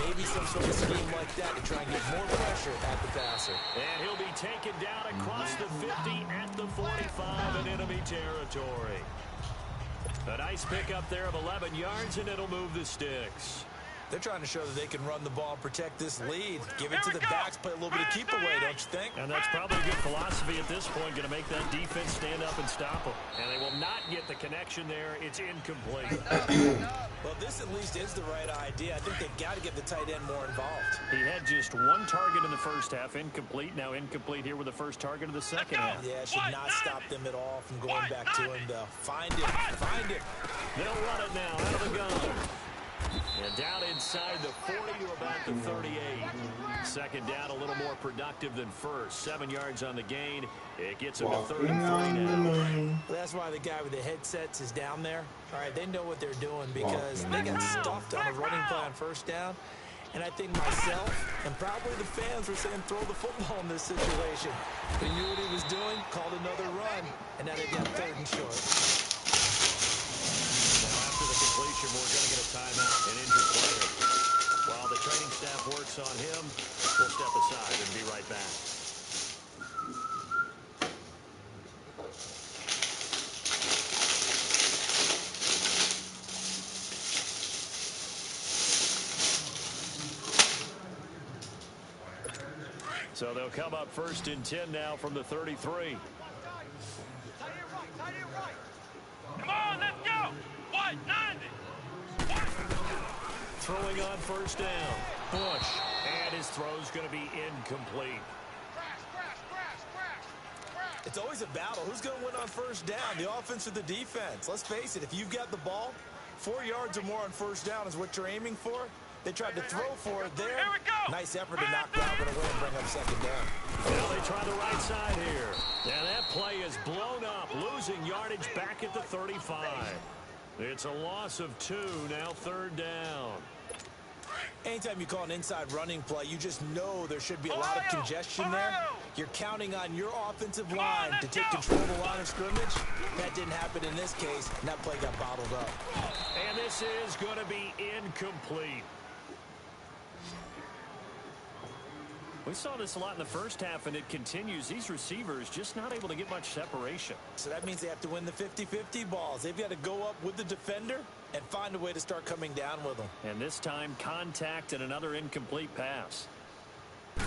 Maybe some sort of scheme like that to try and get more pressure at the passer. And he'll be taken down across the 50 at the 45 in enemy territory. A nice pickup there of 11 yards, and it'll move the sticks. They're trying to show that they can run the ball and protect this lead. Give it to the backs, play a little bit of keep away, don't you think? And that's probably a good philosophy at this point, going to make that defense stand up and stop them. And they will not get the connection there. It's incomplete. Well, this at least is the right idea. I think they've got to get the tight end more involved. He had just one target in the first half, incomplete. Now incomplete here with the first target of the second half. Yeah, it should not stop them at all from going back to him, though. Find it. Find it. They'll run it now out of the gun. And down inside the 40 to about the 38. Second down, a little more productive than first. 7 yards on the gain. It gets them to 30 now. That's why the guy with the headsets is down there. All right, they know what they're doing because they got stuffed on a running play on first down. And I think myself and probably the fans were saying throw the football in this situation. He knew what he was doing, called another run, and now they got 3rd and short. We're going to get a timeout, an injured player. While the training staff works on him, we'll step aside and be right back. So they'll come up 1st and 10 now from the 33. Come on, let's go. 190. Throwing on first down. Bush. And his throw's going to be incomplete. It's always a battle. Who's going to win on first down, the offense or the defense? Let's face it, if you've got the ball, 4 yards or more on first down is what you're aiming for. They tried to throw for it there. Nice effort to knock down, but away and bring up second down. Now they try the right side here. And that play is blown up, losing yardage back at the 35. It's a loss of 2, now 3rd down. Anytime you call an inside running play, you just know there should be a lot of congestion there. You're counting on your offensive line to take control of the line of scrimmage. That didn't happen in this case, and that play got bottled up. And this is going to be incomplete. We saw this a lot in the first half, and it continues. These receivers just not able to get much separation. So that means they have to win the 50-50 balls. They've got to go up with the defender and find a way to start coming down with them. And this time, contact and another incomplete pass. Oh,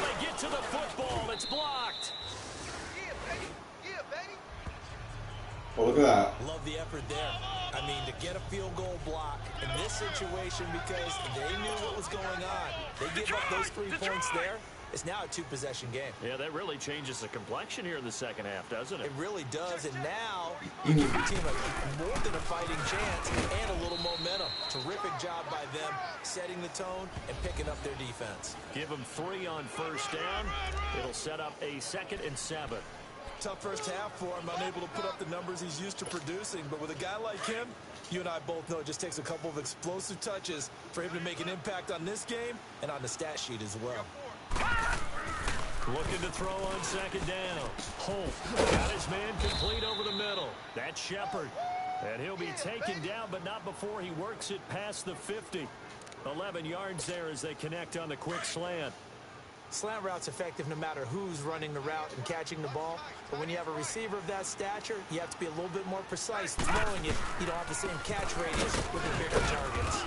they get to the football. It's blocked. Yeah, baby. Oh, look at that. Love the effort there. I mean, to get a field goal block in this situation because they knew what was going on. They give up those 3 points there. It's now a 2-possession game. Yeah, that really changes the complexion here in the second half, doesn't it? It really does, and now you give your team more than a fighting chance and a little momentum. Terrific job by them setting the tone and picking up their defense. Give them 3 on first down. It'll set up a 2nd and 7. Tough first half for him, unable to put up the numbers he's used to producing. But with a guy like him, you and I both know it just takes a couple of explosive touches for him to make an impact on this game and on the stat sheet as well. Looking to throw on 2nd down. Holt got his man complete over the middle. That's Shepard. And he'll be taken down, but not before he works it past the 50. 11 yards there as they connect on the quick slant. Slant route's effective no matter who's running the route and catching the ball. But when you have a receiver of that stature, you have to be a little bit more precise throwing it. You don't have the same catch radius with the bigger targets.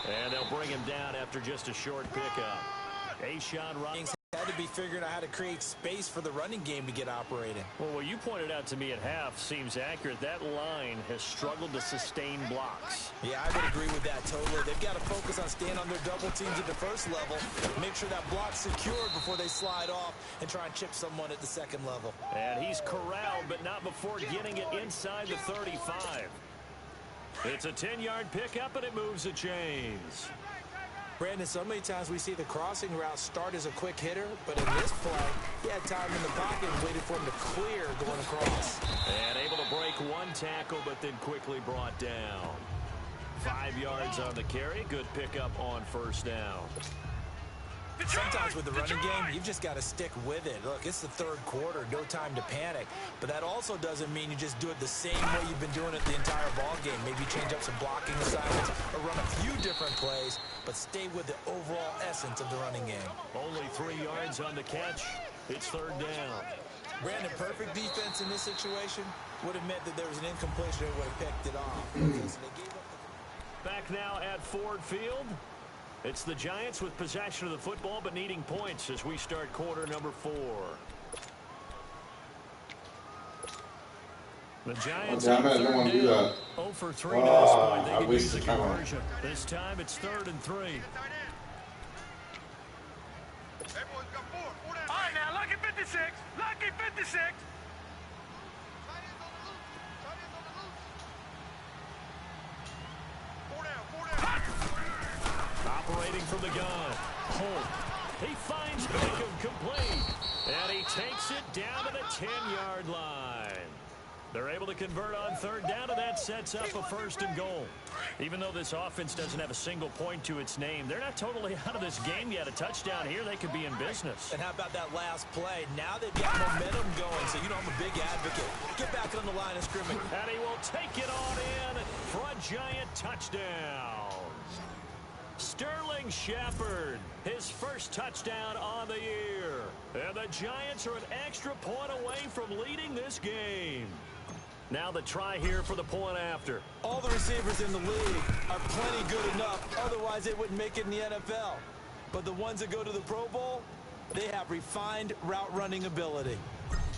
And they'll bring him down after just a short pickup. A-Shot runs. Had to be figuring out how to create space for the running game to get operating. Well, what you pointed out to me at half seems accurate. That line has struggled to sustain blocks. Yeah, I would agree with that totally. They've got to focus on staying on their double teams at the first level, make sure that block's secured before they slide off and try and chip someone at the second level. And he's corralled, but not before getting it inside the 35. It's a 10-yard pickup, and it moves the chains. Brandon, so many times we see the crossing route start as a quick hitter, but in this play, he had time in the pocket and waited for him to clear going across. And able to break one tackle, but then quickly brought down. 5 yards on the carry. Good pickup on first down. Sometimes with the running game, you've just got to stick with it. Look, it's the 3rd quarter, no time to panic. But that also doesn't mean you just do it the same way you've been doing it the entire ball game. Maybe change up some blocking assignments or run a few different plays, but stay with the overall essence of the running game. Only 3 yards on the catch. It's 3rd down. Brandon, perfect defense in this situation would have meant that there was an incompletion and would have picked it off. Back now at Ford Field. It's the Giants with possession of the football but needing points as we start quarter number 4. The Giants on third down. 0 for 3 to this point. They can use a conversion. This time it's 3rd and 3. All right, now, lucky 56. Lucky 56. Operating from the gun. Holt. He finds Beckham complete. And he takes it down to the 10-yard line. They're able to convert on 3rd down, and that sets up a 1st and goal. Even though this offense doesn't have a single point to its name, they're not totally out of this game yet. A touchdown here, they could be in business. And how about that last play? Now they've got momentum going, so you know I'm a big advocate. Get back on the line of scrimmage. And he will take it on in for a Giant touchdown. Sterling Shepard, his first touchdown on the year. And the Giants are an extra point away from leading this game. Now the try here for the point after. All the receivers in the league are plenty good enough. Otherwise, they wouldn't make it in the NFL. But the ones that go to the Pro Bowl, they have refined route running ability.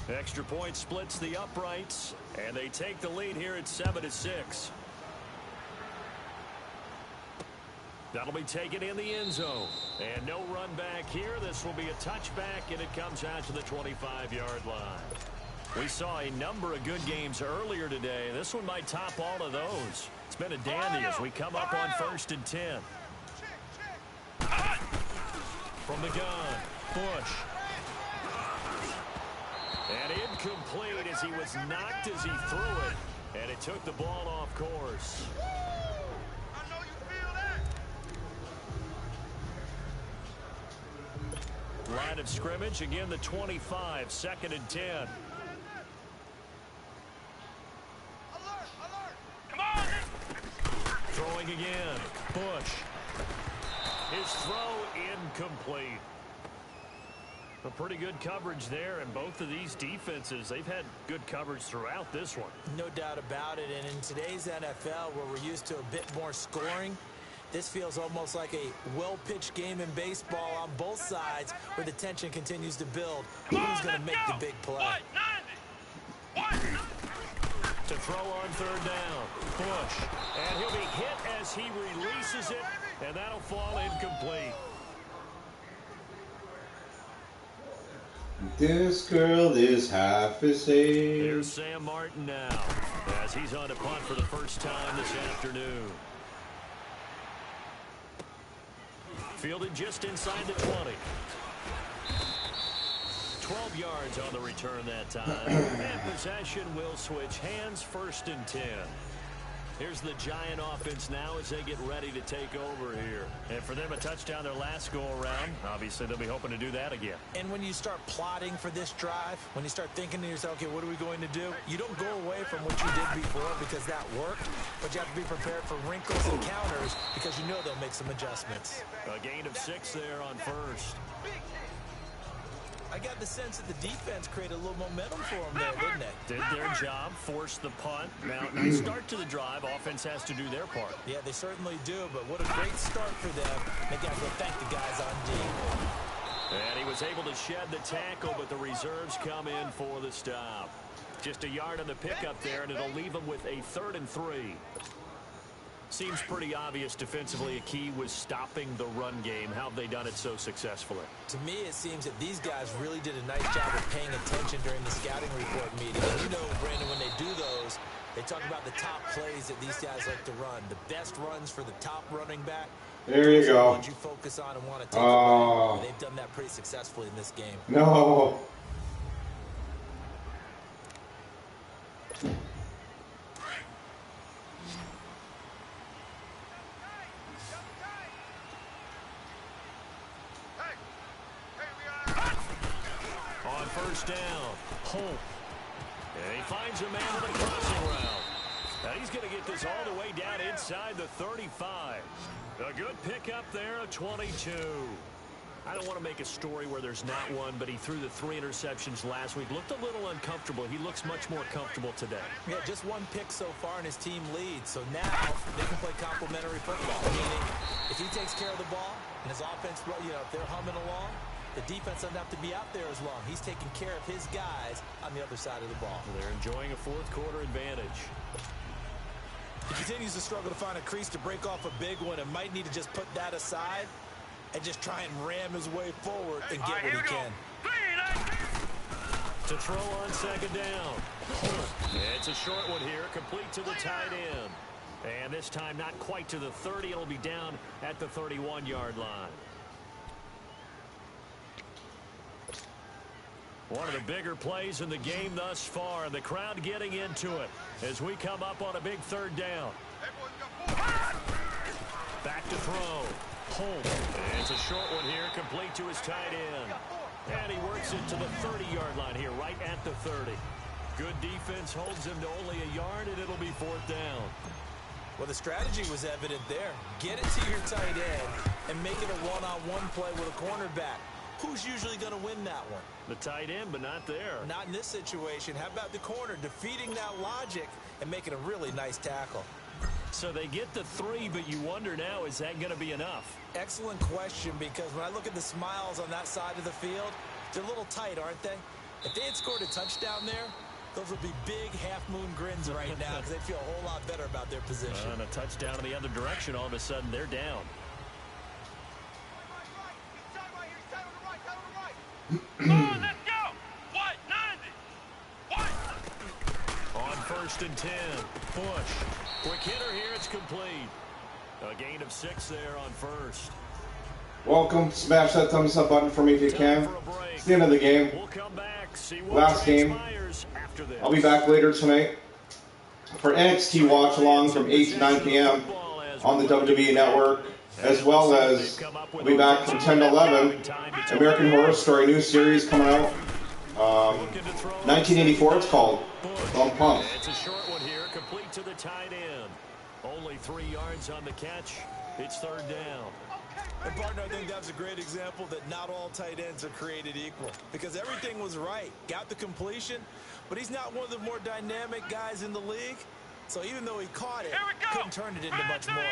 Extra point splits the uprights, and they take the lead here at 7-6. That'll be taken in the end zone. And no run back here. This will be a touchback, and it comes out to the 25-yard line. We saw a number of good games earlier today. This one might top all of those. It's been a dandy as we come up on 1st and 10. From the gun, Bush. And incomplete as he was knocked as he threw it. And it took the ball off course. Line of scrimmage, again the 25, 2nd and 10. Throwing again, Bush. His throw incomplete. A pretty good coverage there, and both of these defenses, they've had good coverage throughout this one. No doubt about it, and in today's NFL, where we're used to a bit more scoring, this feels almost like a well-pitched game in baseball on both sides where the tension continues to build. Who's going to make the big play? To throw on 3rd down, Bush. And he'll be hit as he releases it, and that'll fall incomplete. This girl is half his age. Here's Sam Martin now as he's on to punt for the first time this afternoon. Fielded just inside the 20. 12 yards on the return that time. And possession will switch hands, 1st and 10. Here's the Giant offense now as they get ready to take over here. And for them, a touchdown their last go-around. Obviously, they'll be hoping to do that again. And when you start plotting for this drive, when you start thinking to yourself, okay, what are we going to do? You don't go away from what you did before because that worked, but you have to be prepared for wrinkles and counters because you know they'll make some adjustments. A gain of 6 there on 1st. I got the sense that the defense created a little momentum for them there, didn't they? Did their job, forced the punt. Now, nice start to the drive. Offense has to do their part. Yeah, they certainly do, but what a great start for them. They got to go thank the guys on D. And he was able to shed the tackle, but the reserves come in for the stop. Just a yard on the pickup there, and it'll leave them with a 3rd and 3. Seems pretty obvious defensively a key was stopping the run game. How have they done it so successfully? To me, it seems that these guys really did a nice job of paying attention during the scouting report meeting. And you know, Brandon, when they do those, they talk about the top plays that these guys like to run. The best runs for the top running back. There you go. Ones you focus on and want to take away. They've done that pretty successfully in this game. No. On 1st down, Holt. And he finds a man on the crossing route. Now he's going to get this all the way down inside the 35. A good pickup there of 22. I don't want to make a story where there's not one, but he threw the 3 interceptions last week. Looked a little uncomfortable. He looks much more comfortable today. Yeah, just 1 pick so far and his team leads. So now they can play complementary football, meaning if he takes care of the ball and his offense, you know, if they're humming along, the defense doesn't have to be out there as long. He's taking care of his guys on the other side of the ball. They're enjoying a 4th quarter advantage. He continues to struggle to find a crease to break off a big one and might need to just put that aside and just try and ram his way forward and get what he can. To throw on 2nd down. It's a short one here, complete to the tight end. And this time not quite to the 30. It'll be down at the 31-yard line. One of the bigger plays in the game thus far, and the crowd getting into it as we come up on a big 3rd down. Back to throw. Home. It's a short one here, complete to his tight end. And he works it to the 30-yard line here, right at the 30. Good defense holds him to only a yard, and it'll be 4th down. Well, the strategy was evident there. Get it to your tight end and make it a one-on-one play with a cornerback. Who's usually going to win that one? The tight end, but not there. Not in this situation. How about the corner defeating that logic and making a really nice tackle? So they get the 3, but you wonder now, is that going to be enough? Excellent question, because when I look at the smiles on that side of the field, they're a little tight, aren't they? If they had scored a touchdown there, those would be big half-moon grins right now because they'd feel a whole lot better about their position. And a touchdown in the other direction, all of a sudden they're down. Come on, let's go! What? 90! What? On 1st and 10, Bush. Quick hitter here, it's complete. A gain of 6 there on 1st. Welcome. Smash that thumbs up button for me if you can. It's the end of the game. We'll come back, see what Last game. after this. I'll be back later tonight for NXT Watch Along from 8 to 9 p.m. on the WWE Network, as well as I'll be back from 10 to 11. American Horror Story new series coming out. 1984 it's called. I'm pumped. It's a short one here, complete to the tight end. Only 3 yards on the catch. It's 3rd down. And partner, I think that's a great example that not all tight ends are created equal, because everything was right. Got the completion, but he's not one of the more dynamic guys in the league. So even though he caught it, couldn't turn it into much more.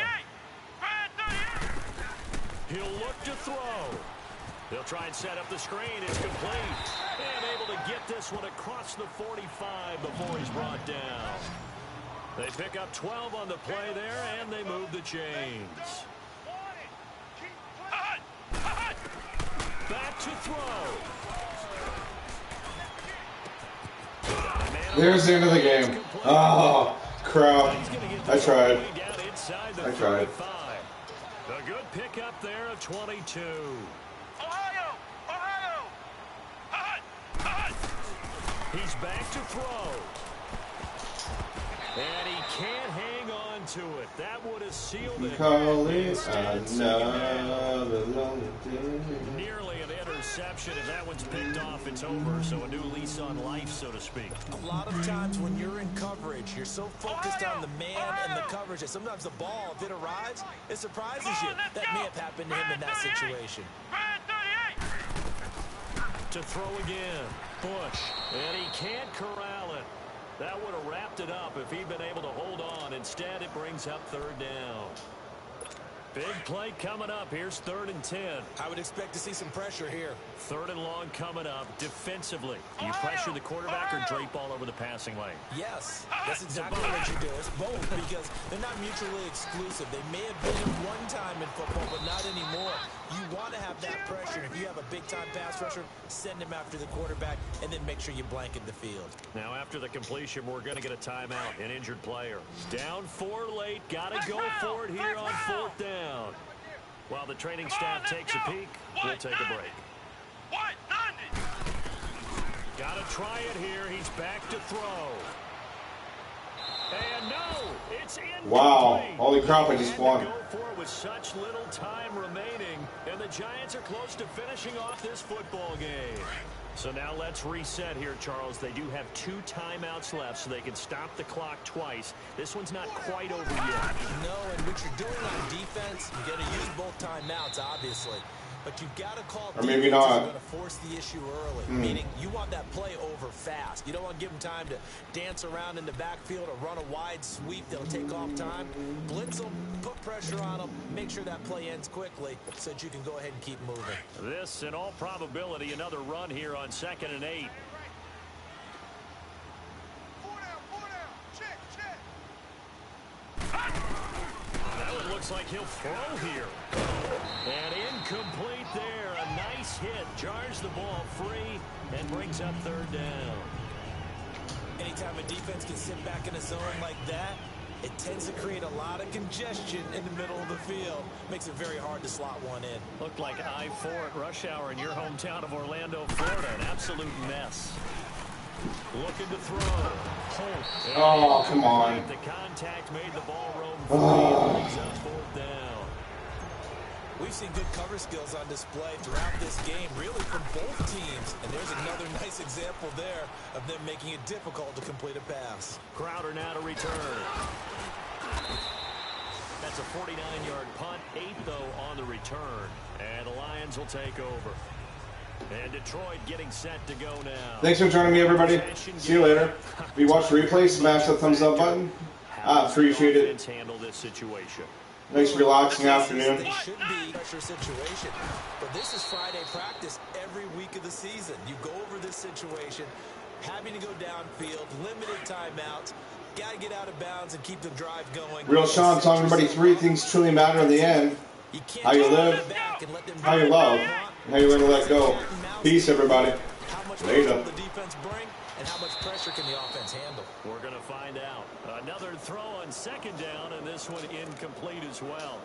He'll look to throw. They'll try and set up the screen. It's complete. And able to get this one across the 45 before he's brought down. They pick up 12 on the play there, and they move the chains. Back to throw. There's the end of the game. Oh, crap. I tried. I tried. A good pickup there of 22. Ohio! Ohio! Hot! Hot! He's back to throw. And he can't hang on to it. That would have sealed it. Call it another lonely day. Nearly an interception. If that one's picked off, it's over. So a new lease on life, so to speak. A lot of times when you're in coverage, you're so focused on the man and the coverage that sometimes the ball, if it arrives, it surprises you. That may have happened to him in that situation. To throw again. Bush. And he can't corral it. That would have wrapped it up if he'd been able to hold on. Instead, it brings up 3rd down. Big play coming up. Here's 3rd and 10. I would expect to see some pressure here. 3rd and long coming up. Defensively, you pressure the quarterback or drape all over the passing lane? Yes, that's exactly what you do. It's both, because they're not mutually exclusive. They may have been at one time in football, but not anymore. You want to have that pressure. If you have a big-time pass rusher, send him after the quarterback, and then make sure you blanket the field. Now, after the completion, we're going to get a timeout. An injured player. Down 4 late. Got to go for it here on 4th down. While the training staff takes a peek, we'll take a break. Got to try it here. He's back to throw. And no, it's incomplete. Wow, holy crap, I just won. Go for it with such little time remaining, and the Giants are close to finishing off this football game. So now let's reset here, Charles. They do have 2 timeouts left, so they can stop the clock twice. This one's not quite over yet. No, and what you're doing on defense, you're going to use both timeouts, obviously. But you've got to call Or maybe defenses not. are going to force the issue early, meaning you want that play over fast. You don't want to give them time to dance around in the backfield or run a wide sweep that'll take off time. Blitz them, put pressure on them, make sure that play ends quickly so that you can go ahead and keep moving. This, in all probability, another run here on 2nd and 8. That one looks like he'll throw here. And incomplete there. A nice hit. Jars the ball free and brings up 3rd down. Anytime a defense can sit back in a zone like that, it tends to create a lot of congestion in the middle of the field. Makes it very hard to slot one in. Looked like I-4 at rush hour in your hometown of Orlando, Florida. An absolute mess. Looking to throw. Oh, come on. The contact made the ball roam free. Brings up 4th down. We've seen good cover skills on display throughout this game, really from both teams. And there's another nice example there of them making it difficult to complete a pass. Crowder now to return. That's a 49-yard punt. 8, though, on the return. And the Lions will take over. And Detroit getting set to go now. Thanks for joining me, everybody. See you later. If you watch the replay, smash that thumbs up button. Appreciate it. Handle this situation. Nice relaxing afternoon. They should be a pressure situation, but this is Friday practice every week of the season. You go over this situation, having to go downfield, limited timeouts, got to get out of bounds and keep the drive going. Real Sean talking about 3 things truly matter in the end. How you live, how you love, and how you learn to let go. Peace, everybody. Later. The defense bring, and how much pressure can the offense handle? We're going to find out. Another throw on 2nd down, and this one incomplete as well.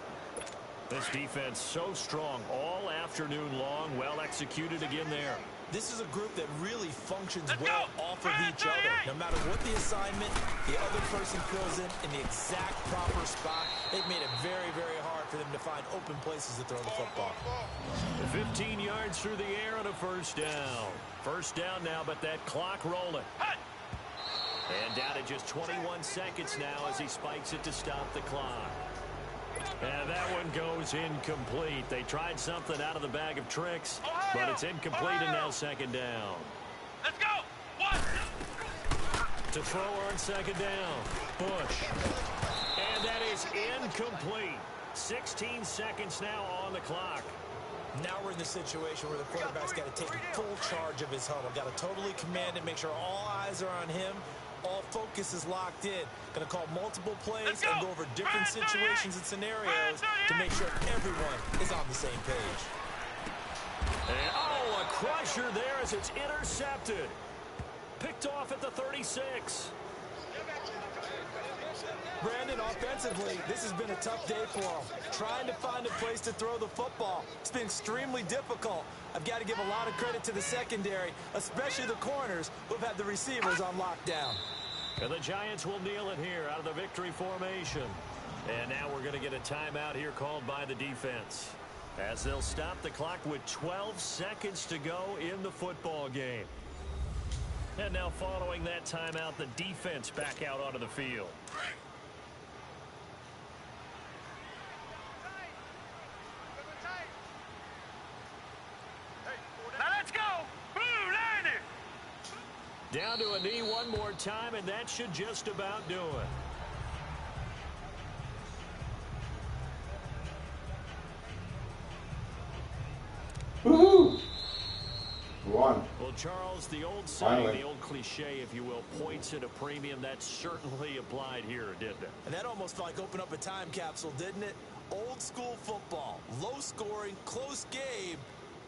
This defense so strong all afternoon long. Well executed again there. This is a group that really functions well off of each other. No matter what the assignment, the other person fills in the exact proper spot. They've made it very, very hard for them to find open places to throw the football. 15 yards through the air and a 1st down. 1st down now, but that clock rolling. And down to just 21 seconds now as he spikes it to stop the clock. And that one goes incomplete. They tried something out of the bag of tricks, but it's incomplete and now 2nd down. Let's go. 1. To throw on 2nd down. Bush. And that is incomplete. 16 seconds now on the clock. Now we're in the situation where the quarterback's got to take full charge of his huddle. Got to totally command it, make sure all eyes are on him. All focus is locked in. Going to call multiple plays and go over different situations and scenarios to make sure everyone is on the same page. And, oh, a crusher there as it's intercepted. Picked off at the 36. Brandon, offensively, this has been a tough day for him. Trying to find a place to throw the football. It's been extremely difficult. I've got to give a lot of credit to the secondary, especially the corners who have had the receivers on lockdown. And the Giants will kneel it here out of the victory formation. And now we're going to get a timeout here called by the defense, as they'll stop the clock with 12 seconds to go in the football game. And now following that timeout, the defense back out onto the field. Now let's go. Blue line it. Down to a knee one more time, and that should just about do it. Woohoo! Won. Well, Charles, the old saying, Finally. the old cliche, if you will, points at a premium, that certainly applied here, didn't it? And that almost felt like open up a time capsule, didn't it? Old school football, low scoring, close game.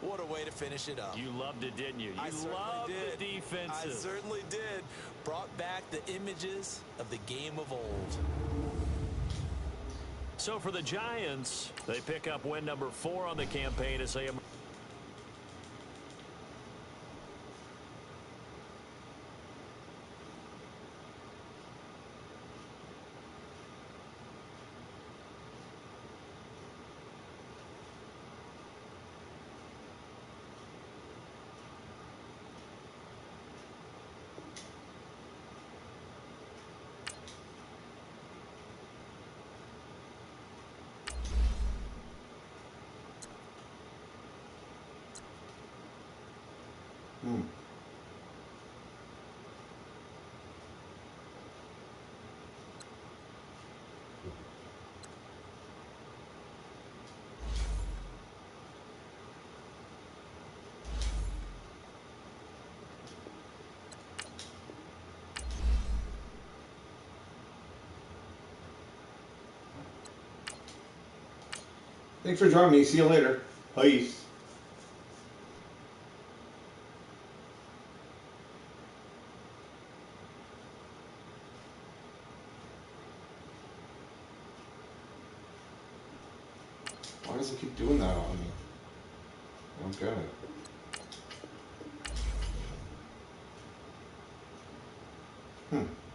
What a way to finish it up. You loved it, didn't you? I You certainly loved did. the defensive. I certainly did. Brought back the images of the game of old. So for the Giants, they pick up win number 4 on the campaign as they Hmm. Thanks for joining me. See you later. Peace. Why does it keep doing that on me? I don't get it. Hmm.